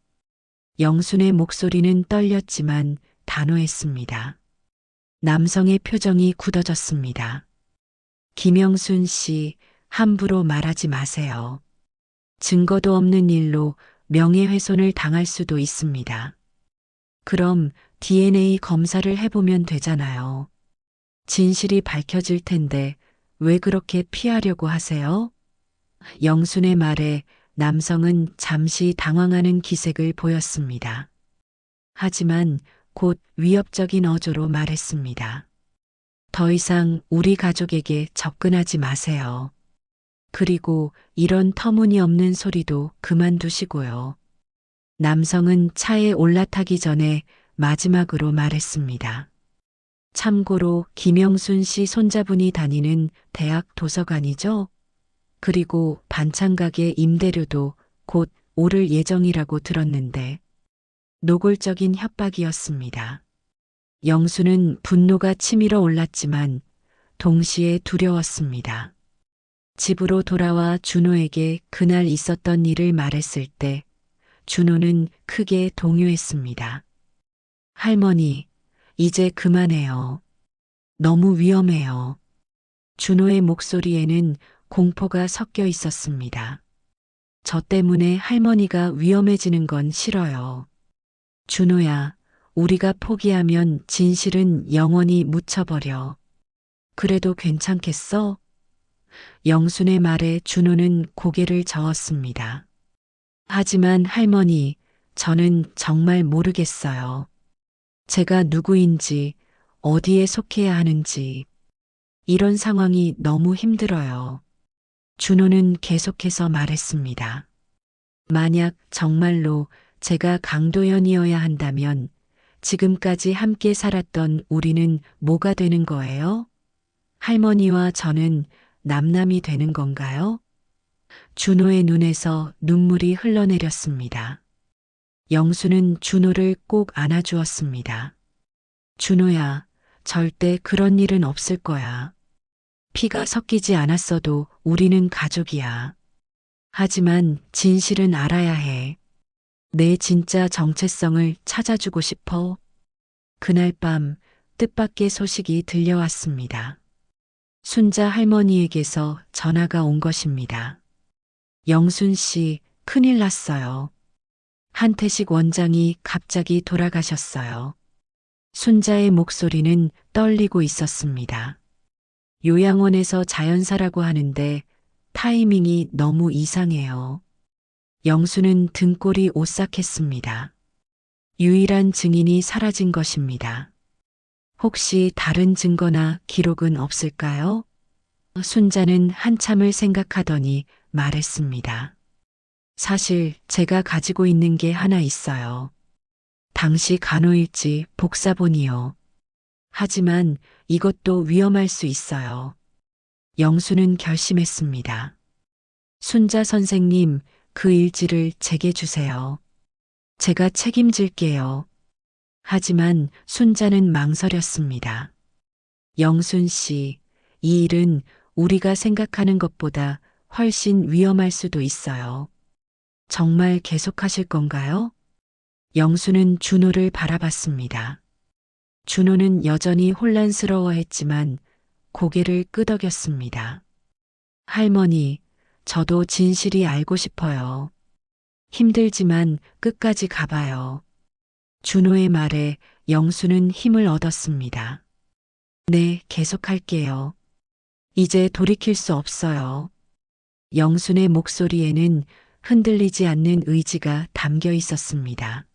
영순의 목소리는 떨렸지만 단호했습니다. 남성의 표정이 굳어졌습니다. 김영순 씨, 함부로 말하지 마세요. 증거도 없는 일로 명예훼손을 당할 수도 있습니다. 그럼 DNA 검사를 해보면 되잖아요. 진실이 밝혀질 텐데 왜 그렇게 피하려고 하세요? 영순의 말에 남성은 잠시 당황하는 기색을 보였습니다. 하지만 곧 위협적인 어조로 말했습니다. 더 이상 우리 가족에게 접근하지 마세요. 그리고 이런 터무니없는 소리도 그만두시고요. 남성은 차에 올라타기 전에 마지막으로 말했습니다. 참고로 김영순 씨 손자분이 다니는 대학 도서관이죠? 그리고 반찬가게 임대료도 곧 오를 예정이라고 들었는데 노골적인 협박이었습니다. 영수는 분노가 치밀어 올랐지만 동시에 두려웠습니다. 집으로 돌아와 준호에게 그날 있었던 일을 말했을 때 준호는 크게 동요했습니다. 할머니, 이제 그만해요. 너무 위험해요. 준호의 목소리에는 공포가 섞여 있었습니다. 저 때문에 할머니가 위험해지는 건 싫어요. 준호야, 우리가 포기하면 진실은 영원히 묻혀버려. 그래도 괜찮겠어? 영순의 말에 준호는 고개를 저었습니다. 하지만 할머니, 저는 정말 모르겠어요. 제가 누구인지, 어디에 속해야 하는지, 이런 상황이 너무 힘들어요. 준호는 계속해서 말했습니다. 만약 정말로 제가 강도현이어야 한다면 지금까지 함께 살았던 우리는 뭐가 되는 거예요? 할머니와 저는 남남이 되는 건가요? 준호의 눈에서 눈물이 흘러내렸습니다. 영수는 준호를 꼭 안아주었습니다. 준호야, 절대 그런 일은 없을 거야. 피가 섞이지 않았어도 우리는 가족이야. 하지만 진실은 알아야 해. 내 진짜 정체성을 찾아주고 싶어. 그날 밤 뜻밖의 소식이 들려왔습니다. 순자 할머니에게서 전화가 온 것입니다. 영순 씨, 큰일 났어요. 한태식 원장이 갑자기 돌아가셨어요. 순자의 목소리는 떨리고 있었습니다. 요양원에서 자연사라고 하는데 타이밍이 너무 이상해요. 영수는 등골이 오싹했습니다. 유일한 증인이 사라진 것입니다. 혹시 다른 증거나 기록은 없을까요? 순자는 한참을 생각하더니 말했습니다. 사실 제가 가지고 있는 게 하나 있어요. 당시 간호일지 복사본이요. 하지만 이것도 위험할 수 있어요. 영수는 결심했습니다. 순자 선생님, 그 일지를 제게 주세요. 제가 책임질게요. 하지만 순자는 망설였습니다. 영순 씨, 이 일은 우리가 생각하는 것보다 훨씬 위험할 수도 있어요. 정말 계속하실 건가요? 영수는 준호를 바라봤습니다. 준호는 여전히 혼란스러워했지만 고개를 끄덕였습니다. 할머니, 저도 진실이 알고 싶어요. 힘들지만 끝까지 가봐요. 준호의 말에 영수는 힘을 얻었습니다. 네, 계속할게요. 이제 돌이킬 수 없어요. 영순의 목소리에는 흔들리지 않는 의지가 담겨 있었습니다.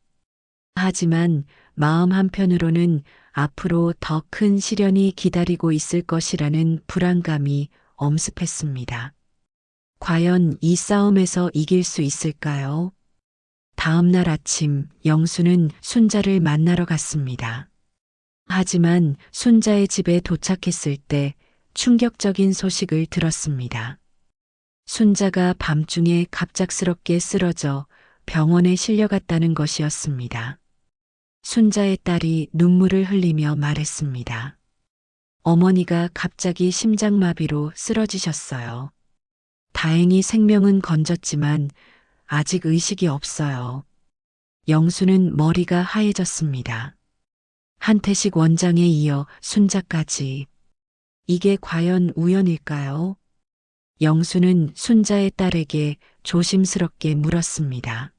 하지만 마음 한편으로는 앞으로 더 큰 시련이 기다리고 있을 것이라는 불안감이 엄습했습니다. 과연 이 싸움에서 이길 수 있을까요? 다음 날 아침 영수는 순자를 만나러 갔습니다. 하지만 순자의 집에 도착했을 때 충격적인 소식을 들었습니다. 순자가 밤중에 갑작스럽게 쓰러져 병원에 실려갔다는 것이었습니다. 순자의 딸이 눈물을 흘리며 말했습니다. 어머니가 갑자기 심장마비로 쓰러지셨어요. 다행히 생명은 건졌지만 아직 의식이 없어요. 영수는 머리가 하얘졌습니다. 한태식 원장에 이어 순자까지. 이게 과연 우연일까요? 영수는 순자의 딸에게 조심스럽게 물었습니다.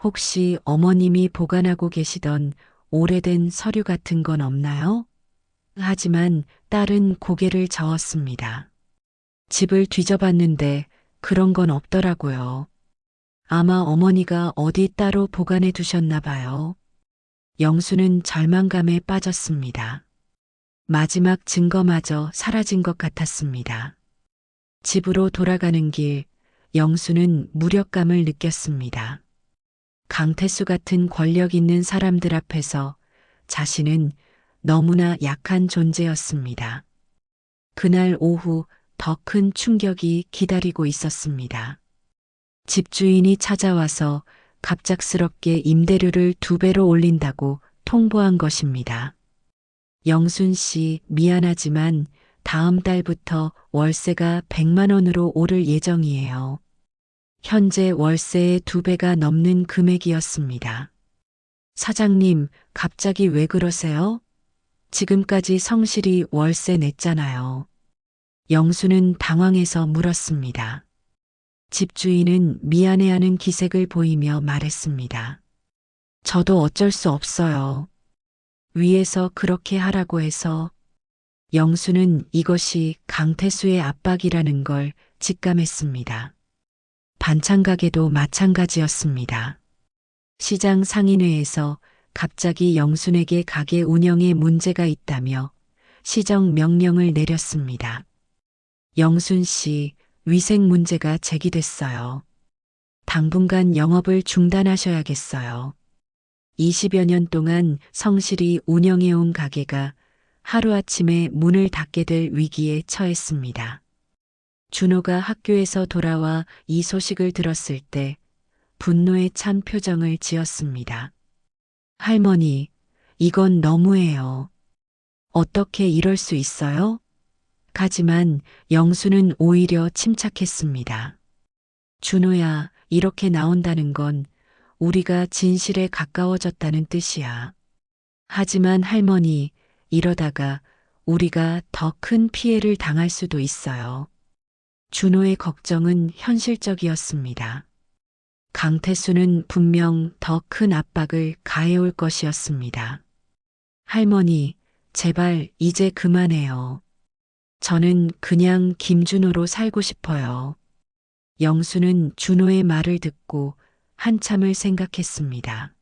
혹시 어머님이 보관하고 계시던 오래된 서류 같은 건 없나요? 하지만 딸은 고개를 저었습니다. 집을 뒤져봤는데 그런 건 없더라고요. 아마 어머니가 어디 따로 보관해 두셨나 봐요. 영수는 절망감에 빠졌습니다. 마지막 증거마저 사라진 것 같았습니다. 집으로 돌아가는 길, 영수는 무력감을 느꼈습니다. 강태수 같은 권력 있는 사람들 앞에서 자신은 너무나 약한 존재였습니다. 그날 오후 더 큰 충격이 기다리고 있었습니다. 집주인이 찾아와서 갑작스럽게 임대료를 2배로 올린다고 통보한 것입니다. 영순 씨, 미안하지만 다음 달부터 월세가 100만 원으로 오를 예정이에요. 현재 월세의 2배가 넘는 금액이었습니다. 사장님, 갑자기 왜 그러세요? 지금까지 성실히 월세 냈잖아요. 영수는 당황해서 물었습니다. 집주인은 미안해하는 기색을 보이며 말했습니다. 저도 어쩔 수 없어요. 위에서 그렇게 하라고 해서. 영수는 이것이 강태수의 압박이라는 걸 직감했습니다. 반찬 가게도 마찬가지였습니다. 시장 상인회에서 갑자기 영순에게 가게 운영에 문제가 있다며 시정 명령을 내렸습니다. 영순 씨, 위생 문제가 제기됐어요. 당분간 영업을 중단하셔야겠어요. 20여 년 동안 성실히 운영해온 가게가 하루아침에 문을 닫게 될 위기에 처했습니다. 준호가 학교에서 돌아와 이 소식을 들었을 때 분노에 찬 표정을 지었습니다. 할머니, 이건 너무해요. 어떻게 이럴 수 있어요? 하지만 영수는 오히려 침착했습니다. 준호야, 이렇게 나온다는 건 우리가 진실에 가까워졌다는 뜻이야. 하지만 할머니, 이러다가 우리가 더 큰 피해를 당할 수도 있어요. 준호의 걱정은 현실적이었습니다. 강태수는 분명 더 큰 압박을 가해올 것이었습니다. 할머니, 제발 이제 그만해요. 저는 그냥 김준호로 살고 싶어요. 영수는 준호의 말을 듣고 한참을 생각했습니다.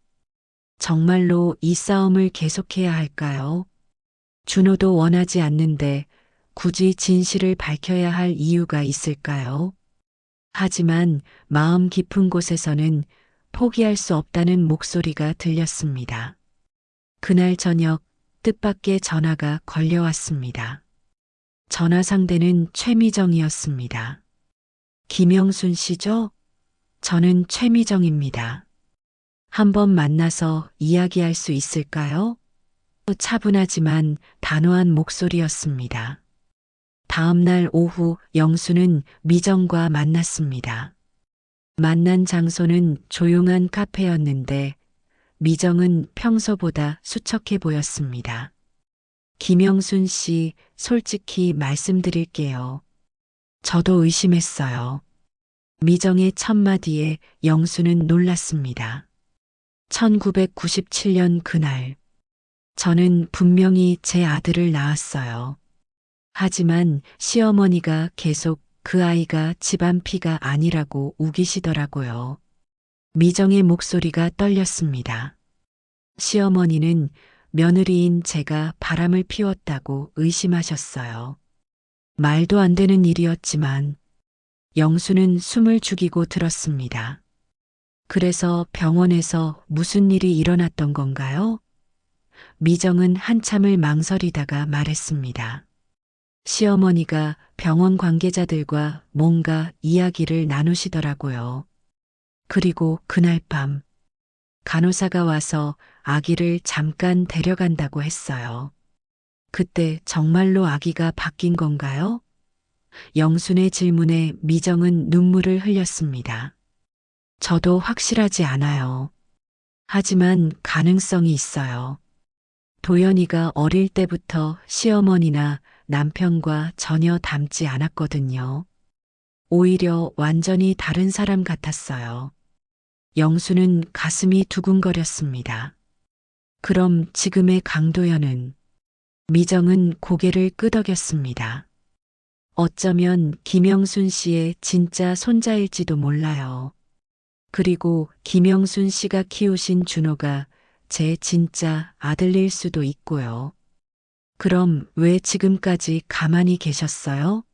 정말로 이 싸움을 계속해야 할까요? 준호도 원하지 않는데 굳이 진실을 밝혀야 할 이유가 있을까요? 하지만 마음 깊은 곳에서는 포기할 수 없다는 목소리가 들렸습니다. 그날 저녁 뜻밖의 전화가 걸려왔습니다. 전화 상대는 최미정이었습니다. 김영순 씨죠? 저는 최미정입니다. 한번 만나서 이야기할 수 있을까요? 차분하지만 단호한 목소리였습니다. 다음 날 오후 영수는 미정과 만났습니다. 만난 장소는 조용한 카페였는데 미정은 평소보다 수척해 보였습니다. 김영순 씨, 솔직히 말씀드릴게요. 저도 의심했어요. 미정의 첫마디에 영수는 놀랐습니다. 1997년 그날, 저는 분명히 제 아들을 낳았어요. 하지만 시어머니가 계속 그 아이가 집안 피가 아니라고 우기시더라고요. 미정의 목소리가 떨렸습니다. 시어머니는 며느리인 제가 바람을 피웠다고 의심하셨어요. 말도 안 되는 일이었지만 영수는 숨을 죽이고 들었습니다. 그래서 병원에서 무슨 일이 일어났던 건가요? 미정은 한참을 망설이다가 말했습니다. 시어머니가 병원 관계자들과 뭔가 이야기를 나누시더라고요. 그리고 그날 밤 간호사가 와서 아기를 잠깐 데려간다고 했어요. 그때 정말로 아기가 바뀐 건가요? 영순의 질문에 미정은 눈물을 흘렸습니다. 저도 확실하지 않아요. 하지만 가능성이 있어요. 도연이가 어릴 때부터 시어머니나 남편과 전혀 닮지 않았거든요. 오히려 완전히 다른 사람 같았어요. 영수는 가슴이 두근거렸습니다. 그럼 지금의 강도연은? 미정은 고개를 끄덕였습니다. 어쩌면 김영순 씨의 진짜 손자일지도 몰라요. 그리고 김영순 씨가 키우신 준호가 제 진짜 아들일 수도 있고요. 그럼 왜 지금까지 가만히 계셨어요?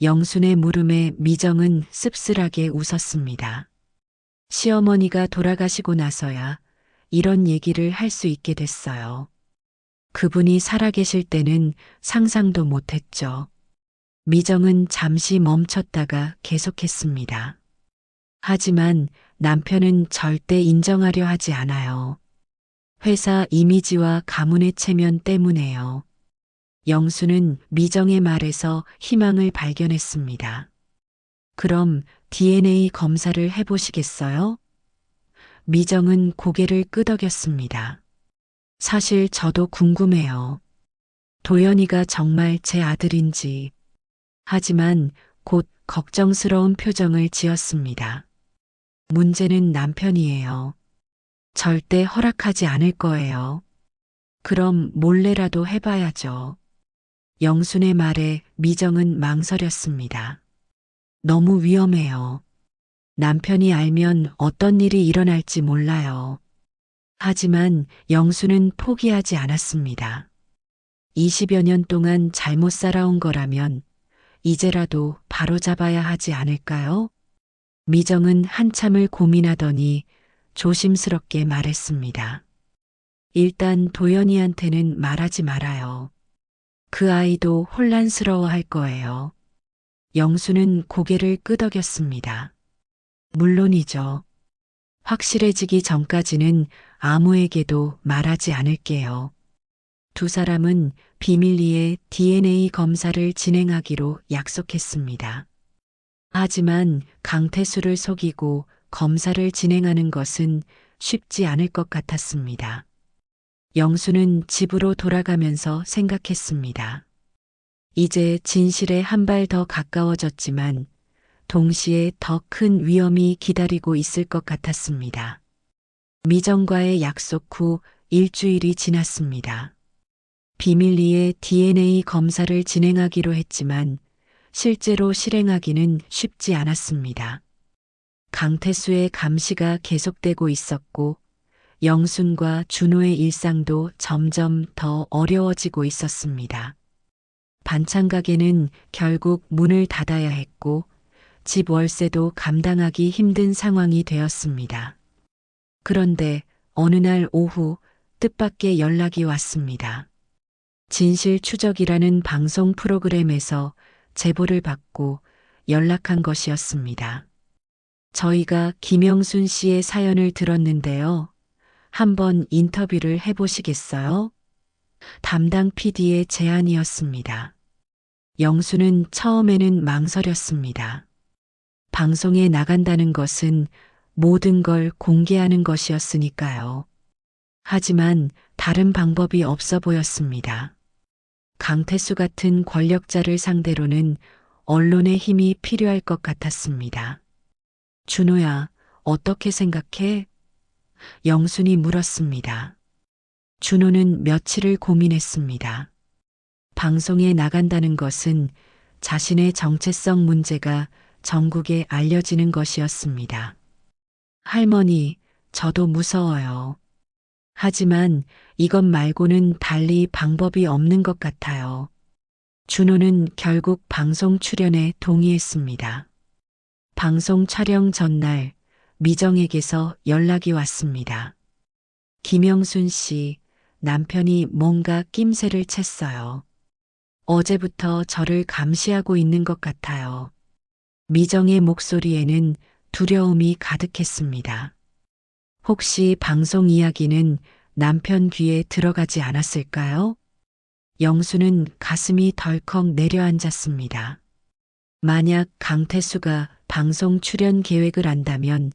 영순의 물음에 미정은 씁쓸하게 웃었습니다. 시어머니가 돌아가시고 나서야 이런 얘기를 할 수 있게 됐어요. 그분이 살아계실 때는 상상도 못했죠. 미정은 잠시 멈췄다가 계속했습니다. 하지만 남편은 절대 인정하려 하지 않아요. 회사 이미지와 가문의 체면 때문에요. 영수는 미정의 말에서 희망을 발견했습니다. 그럼 DNA 검사를 해보시겠어요? 미정은 고개를 끄덕였습니다. 사실 저도 궁금해요. 도연이가 정말 제 아들인지. 하지만 곧 걱정스러운 표정을 지었습니다. 문제는 남편이에요. 절대 허락하지 않을 거예요. 그럼 몰래라도 해봐야죠. 영순의 말에 미정은 망설였습니다. 너무 위험해요. 남편이 알면 어떤 일이 일어날지 몰라요. 하지만 영수는 포기하지 않았습니다. 20여 년 동안 잘못 살아온 거라면 이제라도 바로잡아야 하지 않을까요? 미정은 한참을 고민하더니 조심스럽게 말했습니다. 일단 도연이한테는 말하지 말아요. 그 아이도 혼란스러워할 거예요. 영수는 고개를 끄덕였습니다. 물론이죠. 확실해지기 전까지는 아무에게도 말하지 않을게요. 두 사람은 비밀리에 DNA 검사를 진행하기로 약속했습니다. 하지만 강태수를 속이고 검사를 진행하는 것은 쉽지 않을 것 같았습니다. 영수는 집으로 돌아가면서 생각했습니다. 이제 진실에 한 발 더 가까워졌지만 동시에 더 큰 위험이 기다리고 있을 것 같았습니다. 미정과의 약속 후 일주일이 지났습니다. 비밀리에 DNA 검사를 진행하기로 했지만 실제로 실행하기는 쉽지 않았습니다. 강태수의 감시가 계속되고 있었고 영순과 준호의 일상도 점점 더 어려워지고 있었습니다. 반찬 가게는 결국 문을 닫아야 했고 집 월세도 감당하기 힘든 상황이 되었습니다. 그런데 어느 날 오후 뜻밖의 연락이 왔습니다. 진실 추적이라는 방송 프로그램에서 제보를 받고 연락한 것이었습니다. 저희가 김영순 씨의 사연을 들었는데요. 한번 인터뷰를 해보시겠어요? 담당 PD의 제안이었습니다. 영수는 처음에는 망설였습니다. 방송에 나간다는 것은 모든 걸 공개하는 것이었으니까요. 하지만 다른 방법이 없어 보였습니다. 강태수 같은 권력자를 상대로는 언론의 힘이 필요할 것 같았습니다. 준호야, 어떻게 생각해? 영순이 물었습니다. 준호는 며칠을 고민했습니다. 방송에 나간다는 것은 자신의 정체성 문제가 전국에 알려지는 것이었습니다. 할머니, 저도 무서워요. 하지만 이것 말고는 달리 방법이 없는 것 같아요. 준호는 결국 방송 출연에 동의했습니다. 방송 촬영 전날 미정에게서 연락이 왔습니다. 김영순 씨, 남편이 뭔가 낌새를 챘어요. 어제부터 저를 감시하고 있는 것 같아요. 미정의 목소리에는 두려움이 가득했습니다. 혹시 방송 이야기는 남편 귀에 들어가지 않았을까요? 영수는 가슴이 덜컥 내려앉았습니다. 만약 강태수가 방송 출연 계획을 안다면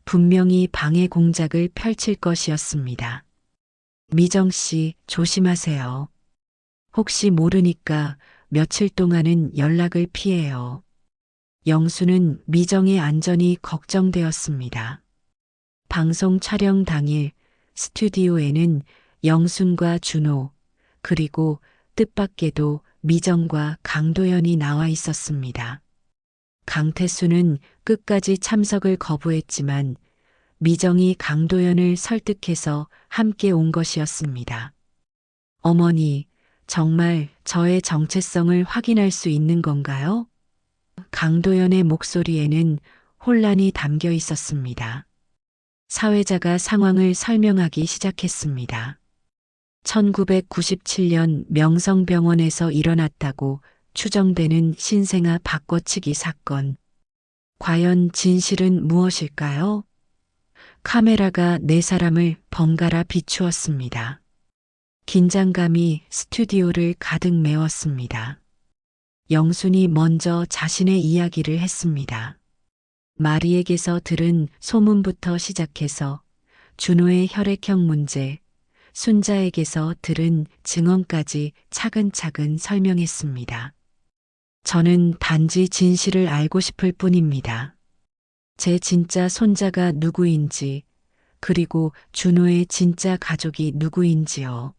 분명히 방해 공작을 펼칠 것이었습니다. 미정 씨, 조심하세요. 혹시 모르니까 며칠 동안은 연락을 피해요. 영수는 미정의 안전이 걱정되었습니다. 방송 촬영 당일 스튜디오에는 영순과 준호, 그리고 뜻밖에도 미정과 강도연이 나와 있었습니다. 강태수는 끝까지 참석을 거부했지만 미정이 강도연을 설득해서 함께 온 것이었습니다. 어머니, 정말 저의 정체성을 확인할 수 있는 건가요? 강도연의 목소리에는 혼란이 담겨 있었습니다. 사회자가 상황을 설명하기 시작했습니다. 1997년 명성병원에서 일어났다고 추정되는 신생아 바꿔치기 사건. 과연 진실은 무엇일까요? 카메라가 네 사람을 번갈아 비추었습니다. 긴장감이 스튜디오를 가득 메웠습니다. 영순이 먼저 자신의 이야기를 했습니다. 마리에게서 들은 소문부터 시작해서 준호의 혈액형 문제, 순자에게서 들은 증언까지 차근차근 설명했습니다. 저는 단지 진실을 알고 싶을 뿐입니다. 제 진짜 손자가 누구인지, 그리고 준호의 진짜 가족이 누구인지요.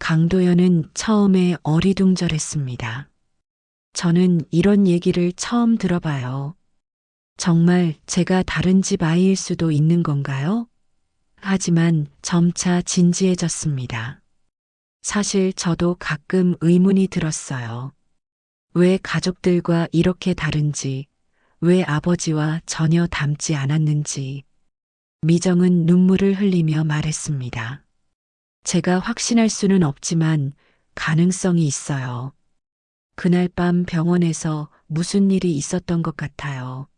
강도연은 처음에 어리둥절했습니다. 저는 이런 얘기를 처음 들어봐요. 정말 제가 다른 집 아이일 수도 있는 건가요? 하지만 점차 진지해졌습니다. 사실 저도 가끔 의문이 들었어요. 왜 가족들과 이렇게 다른지, 왜 아버지와 전혀 닮지 않았는지. 미정은 눈물을 흘리며 말했습니다. 제가 확신할 수는 없지만 가능성이 있어요. 그날 밤 병원에서 무슨 일이 있었던 것 같아요.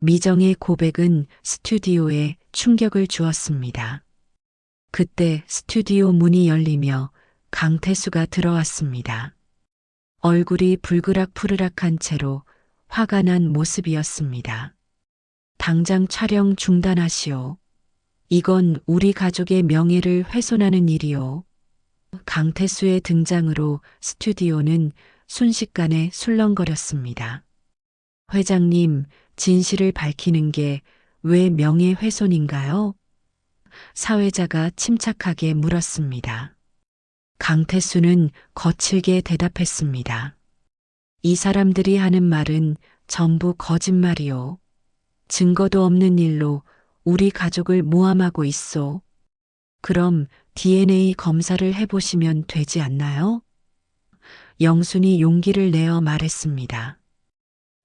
미정의 고백은 스튜디오에 충격을 주었습니다. 그때 스튜디오 문이 열리며 강태수가 들어왔습니다. 얼굴이 불그락푸르락한 채로 화가 난 모습이었습니다. 당장 촬영 중단하시오. 이건 우리 가족의 명예를 훼손하는 일이오. 강태수의 등장으로 스튜디오는 순식간에 술렁거렸습니다. 회장님, 진실을 밝히는 게 왜 명예훼손인가요? 사회자가 침착하게 물었습니다. 강태수는 거칠게 대답했습니다. 이 사람들이 하는 말은 전부 거짓말이오. 증거도 없는 일로 우리 가족을 모함하고 있소. 그럼 DNA 검사를 해보시면 되지 않나요? 영순이 용기를 내어 말했습니다.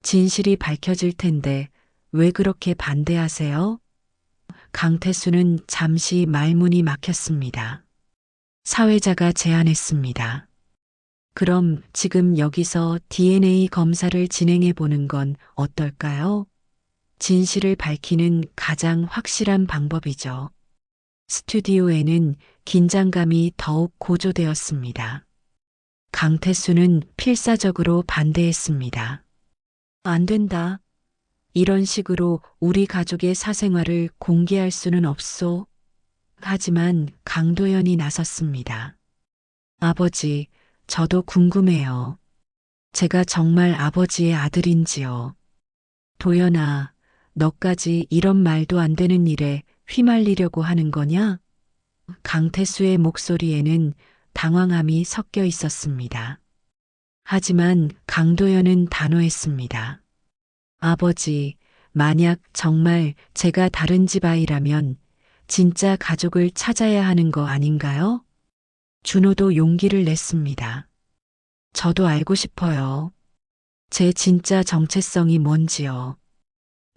진실이 밝혀질 텐데 왜 그렇게 반대하세요? 강태수는 잠시 말문이 막혔습니다. 사회자가 제안했습니다. 그럼 지금 여기서 DNA 검사를 진행해 보는 건 어떨까요? 진실을 밝히는 가장 확실한 방법이죠. 스튜디오에는 긴장감이 더욱 고조되었습니다. 강태수는 필사적으로 반대했습니다. 안 된다. 이런 식으로 우리 가족의 사생활을 공개할 수는 없소. 하지만 강도연이 나섰습니다. 아버지, 저도 궁금해요. 제가 정말 아버지의 아들인지요. 도연아, 너까지 이런 말도 안 되는 일에 휘말리려고 하는 거냐? 강태수의 목소리에는 당황함이 섞여 있었습니다. 하지만 강도연은 단호했습니다. 아버지, 만약 정말 제가 다른 집 아이라면 진짜 가족을 찾아야 하는 거 아닌가요? 준호도 용기를 냈습니다. 저도 알고 싶어요. 제 진짜 정체성이 뭔지요.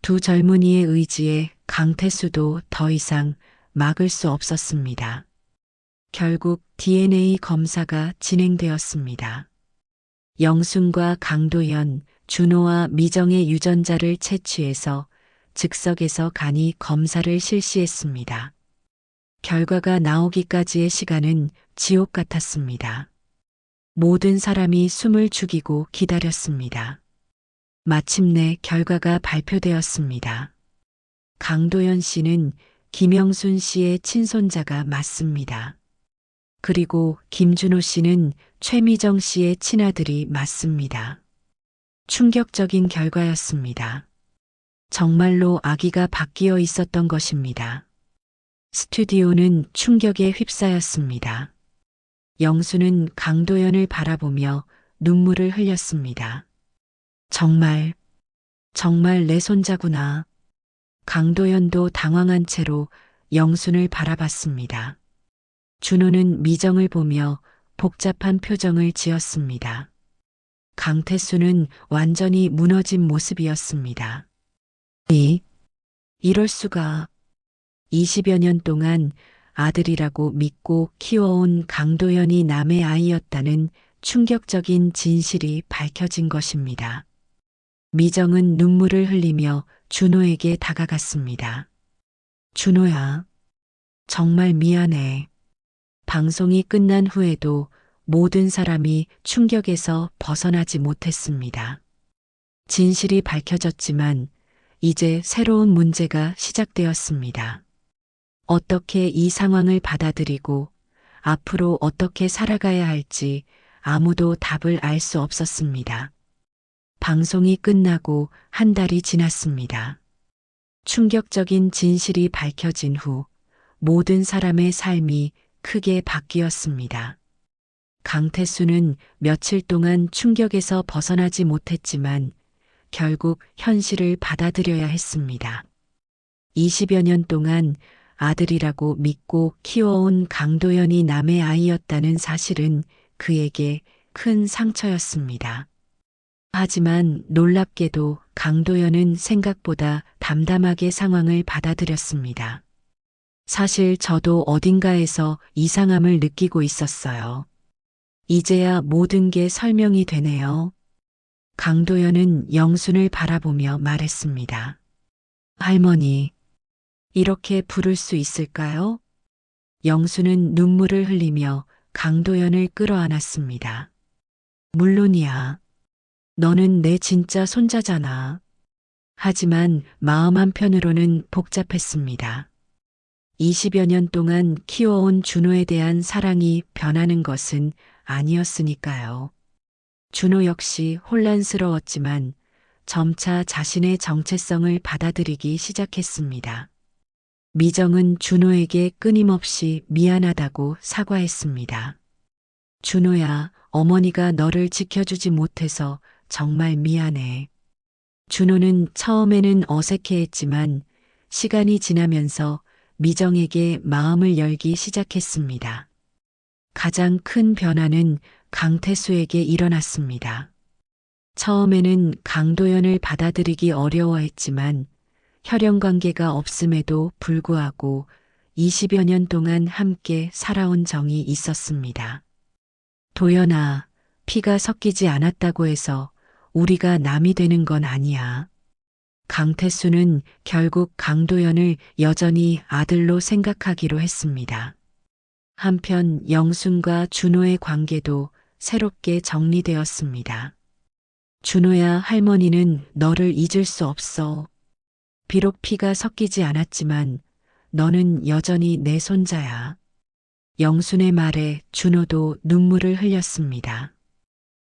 두 젊은이의 의지에 강태수도 더 이상 막을 수 없었습니다. 결국 DNA 검사가 진행되었습니다. 영순과 강도현, 준호와 미정의 유전자를 채취해서 즉석에서 간이 검사를 실시했습니다. 결과가 나오기까지의 시간은 지옥 같았습니다. 모든 사람이 숨을 죽이고 기다렸습니다. 마침내 결과가 발표되었습니다. 강도현 씨는 김영순 씨의 친손자가 맞습니다. 그리고 김준호 씨는 최미정 씨의 친아들이 맞습니다. 충격적인 결과였습니다. 정말로 아기가 바뀌어 있었던 것입니다. 스튜디오는 충격에 휩싸였습니다. 영수는 강도연을 바라보며 눈물을 흘렸습니다. 정말 내 손자구나. 강도연도 당황한 채로 영순을 바라봤습니다. 준호는 미정을 보며 복잡한 표정을 지었습니다. 강태수는 완전히 무너진 모습이었습니다. 이럴 수가. 20여 년 동안 아들이라고 믿고 키워온 강도연이 남의 아이였다는 충격적인 진실이 밝혀진 것입니다. 미정은 눈물을 흘리며 준호에게 다가갔습니다. 준호야, 정말 미안해. 방송이 끝난 후에도 모든 사람이 충격에서 벗어나지 못했습니다. 진실이 밝혀졌지만 이제 새로운 문제가 시작되었습니다. 어떻게 이 상황을 받아들이고 앞으로 어떻게 살아가야 할지 아무도 답을 알 수 없었습니다. 방송이 끝나고 한 달이 지났습니다. 충격적인 진실이 밝혀진 후 모든 사람의 삶이 크게 바뀌었습니다. 강태수는 며칠 동안 충격에서 벗어나지 못했지만 결국 현실을 받아들여야 했습니다. 20여 년 동안 아들이라고 믿고 키워온 강도연이 남의 아이였다는 사실은 그에게 큰 상처였습니다. 하지만 놀랍게도 강도연은 생각보다 담담하게 상황을 받아들였습니다. 사실 저도 어딘가에서 이상함을 느끼고 있었어요. 이제야 모든 게 설명이 되네요. 강도연은 영순을 바라보며 말했습니다. 할머니, 이렇게 부를 수 있을까요? 영순은 눈물을 흘리며 강도연을 끌어안았습니다. 물론이야. 너는 내 진짜 손자잖아. 하지만 마음 한편으로는 복잡했습니다. 20여 년 동안 키워온 준호에 대한 사랑이 변하는 것은 아니었으니까요. 준호 역시 혼란스러웠지만 점차 자신의 정체성을 받아들이기 시작했습니다. 미정은 준호에게 끊임없이 미안하다고 사과했습니다. 준호야, 어머니가 너를 지켜주지 못해서 정말 미안해. 준호는 처음에는 어색해했지만 시간이 지나면서 미정에게 마음을 열기 시작했습니다. 가장 큰 변화는 강태수에게 일어났습니다. 처음에는 강도연을 받아들이기 어려워했지만 혈연 관계가 없음에도 불구하고 20여 년 동안 함께 살아온 정이 있었습니다. 도연아, 피가 섞이지 않았다고 해서 우리가 남이 되는 건 아니야. 강태수는 결국 강도연을 여전히 아들로 생각하기로 했습니다. 한편 영순과 준호의 관계도 새롭게 정리되었습니다. 준호야, 할머니는 너를 잊을 수 없어. 비록 피가 섞이지 않았지만 너는 여전히 내 손자야. 영순의 말에 준호도 눈물을 흘렸습니다.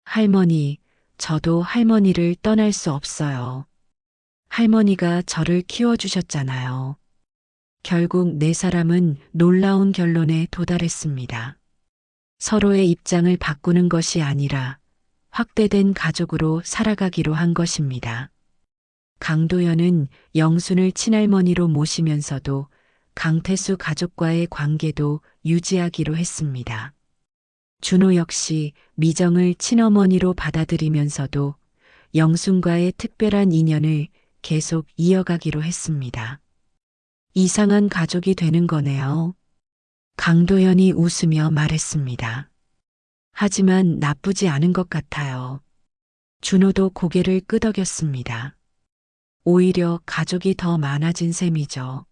할머니, 저도 할머니를 떠날 수 없어요. 할머니가 저를 키워주셨잖아요. 결국 네 사람은 놀라운 결론에 도달했습니다. 서로의 입장을 바꾸는 것이 아니라 확대된 가족으로 살아가기로 한 것입니다. 강도연은 영순을 친할머니로 모시면서도 강태수 가족과의 관계도 유지하기로 했습니다. 준호 역시 미정을 친어머니로 받아들이면서도 영순과의 특별한 인연을 계속 이어가기로 했습니다. 이상한 가족이 되는 거네요. 강도연이 웃으며 말했습니다. 하지만 나쁘지 않은 것 같아요. 준호도 고개를 끄덕였습니다. 오히려 가족이 더 많아진 셈이죠.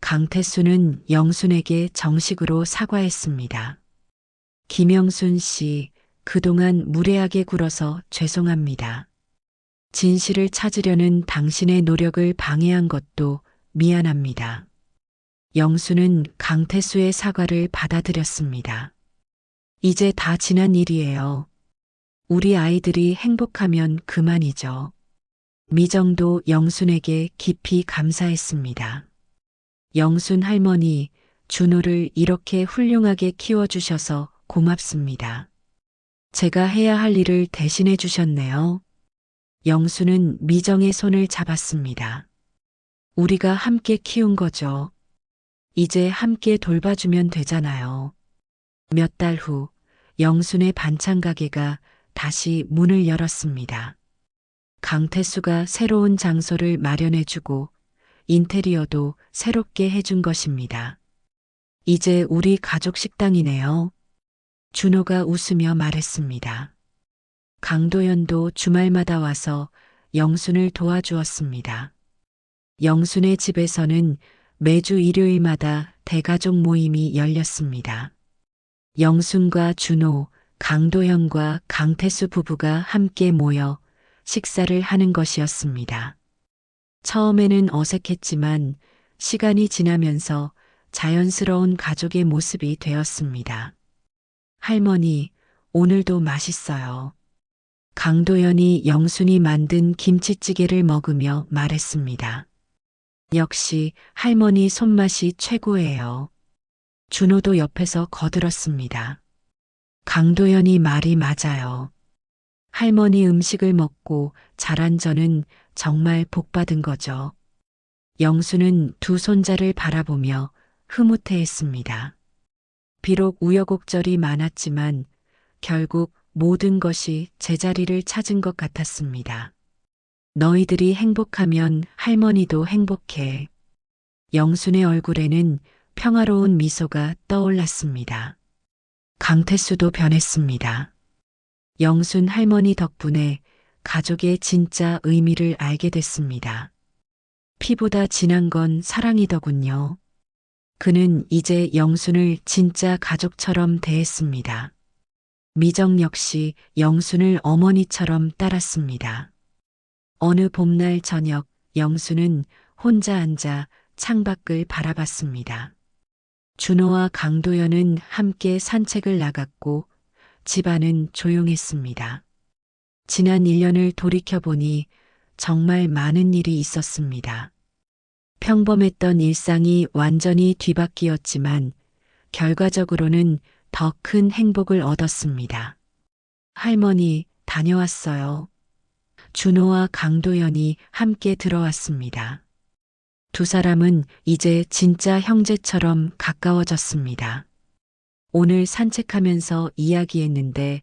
강태수는 영순에게 정식으로 사과했습니다. 김영순 씨, 그동안 무례하게 굴어서 죄송합니다. 진실을 찾으려는 당신의 노력을 방해한 것도 미안합니다. 영수는 강태수의 사과를 받아들였습니다. 이제 다 지난 일이에요. 우리 아이들이 행복하면 그만이죠. 미정도 영순에게 깊이 감사했습니다. 영순 할머니, 준호를 이렇게 훌륭하게 키워주셔서 고맙습니다. 제가 해야 할 일을 대신해 주셨네요. 영수는 미정의 손을 잡았습니다. 우리가 함께 키운 거죠. 이제 함께 돌봐주면 되잖아요. 몇 달 후, 영순의 반찬 가게가 다시 문을 열었습니다. 강태수가 새로운 장소를 마련해주고 인테리어도 새롭게 해준 것입니다. 이제 우리 가족 식당이네요. 준호가 웃으며 말했습니다. 강도연도 주말마다 와서 영순을 도와주었습니다. 영순의 집에서는 매주 일요일마다 대가족 모임이 열렸습니다. 영순과 준호, 강도연과 강태수 부부가 함께 모여 식사를 하는 것이었습니다. 처음에는 어색했지만 시간이 지나면서 자연스러운 가족의 모습이 되었습니다. 할머니, 오늘도 맛있어요. 강도연이 영순이 만든 김치찌개를 먹으며 말했습니다. 역시 할머니 손맛이 최고예요. 준호도 옆에서 거들었습니다. 강도연이 말이 맞아요. 할머니 음식을 먹고 자란 저는 정말 복받은 거죠. 영수는 두 손자를 바라보며 흐뭇해했습니다. 비록 우여곡절이 많았지만 결국 모든 것이 제자리를 찾은 것 같았습니다. 너희들이 행복하면 할머니도 행복해. 영순의 얼굴에는 평화로운 미소가 떠올랐습니다. 강태수도 변했습니다. 영순 할머니 덕분에 가족의 진짜 의미를 알게 됐습니다. 피보다 진한 건 사랑이더군요. 그는 이제 영순을 진짜 가족처럼 대했습니다. 미정 역시 영순을 어머니처럼 따랐습니다. 어느 봄날 저녁 영순은 혼자 앉아 창밖을 바라봤습니다. 준호와 강도연은 함께 산책을 나갔고 집안은 조용했습니다. 지난 1년을 돌이켜보니 정말 많은 일이 있었습니다. 평범했던 일상이 완전히 뒤바뀌었지만 결과적으로는 더 큰 행복을 얻었습니다. 할머니, 다녀왔어요. 준호와 강도연이 함께 들어왔습니다. 두 사람은 이제 진짜 형제처럼 가까워졌습니다. 오늘 산책하면서 이야기했는데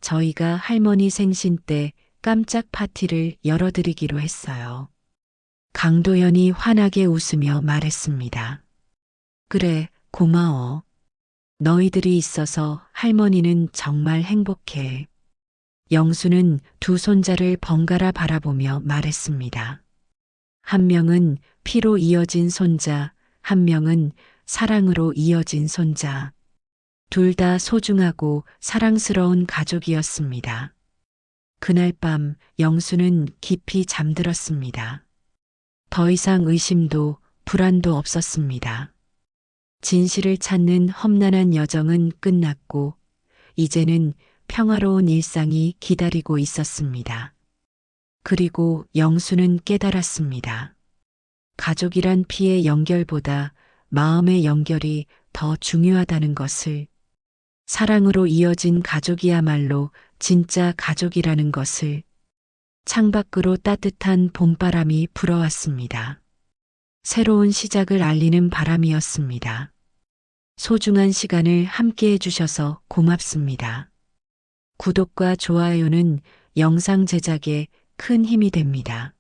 저희가 할머니 생신 때 깜짝 파티를 열어드리기로 했어요. 강도연이 환하게 웃으며 말했습니다. 그래, 고마워. 너희들이 있어서 할머니는 정말 행복해. 영수는 두 손자를 번갈아 바라보며 말했습니다. 한 명은 피로 이어진 손자, 한 명은 사랑으로 이어진 손자. 둘 다 소중하고 사랑스러운 가족이었습니다. 그날 밤 영수는 깊이 잠들었습니다. 더 이상 의심도 불안도 없었습니다. 진실을 찾는 험난한 여정은 끝났고 이제는 평화로운 일상이 기다리고 있었습니다. 그리고 영수는 깨달았습니다. 가족이란 피의 연결보다 마음의 연결이 더 중요하다는 것을, 사랑으로 이어진 가족이야말로 진짜 가족이라는 것을. 창밖으로 따뜻한 봄바람이 불어왔습니다. 새로운 시작을 알리는 바람이었습니다. 소중한 시간을 함께 해주셔서 고맙습니다. 구독과 좋아요는 영상 제작에 큰 힘이 됩니다.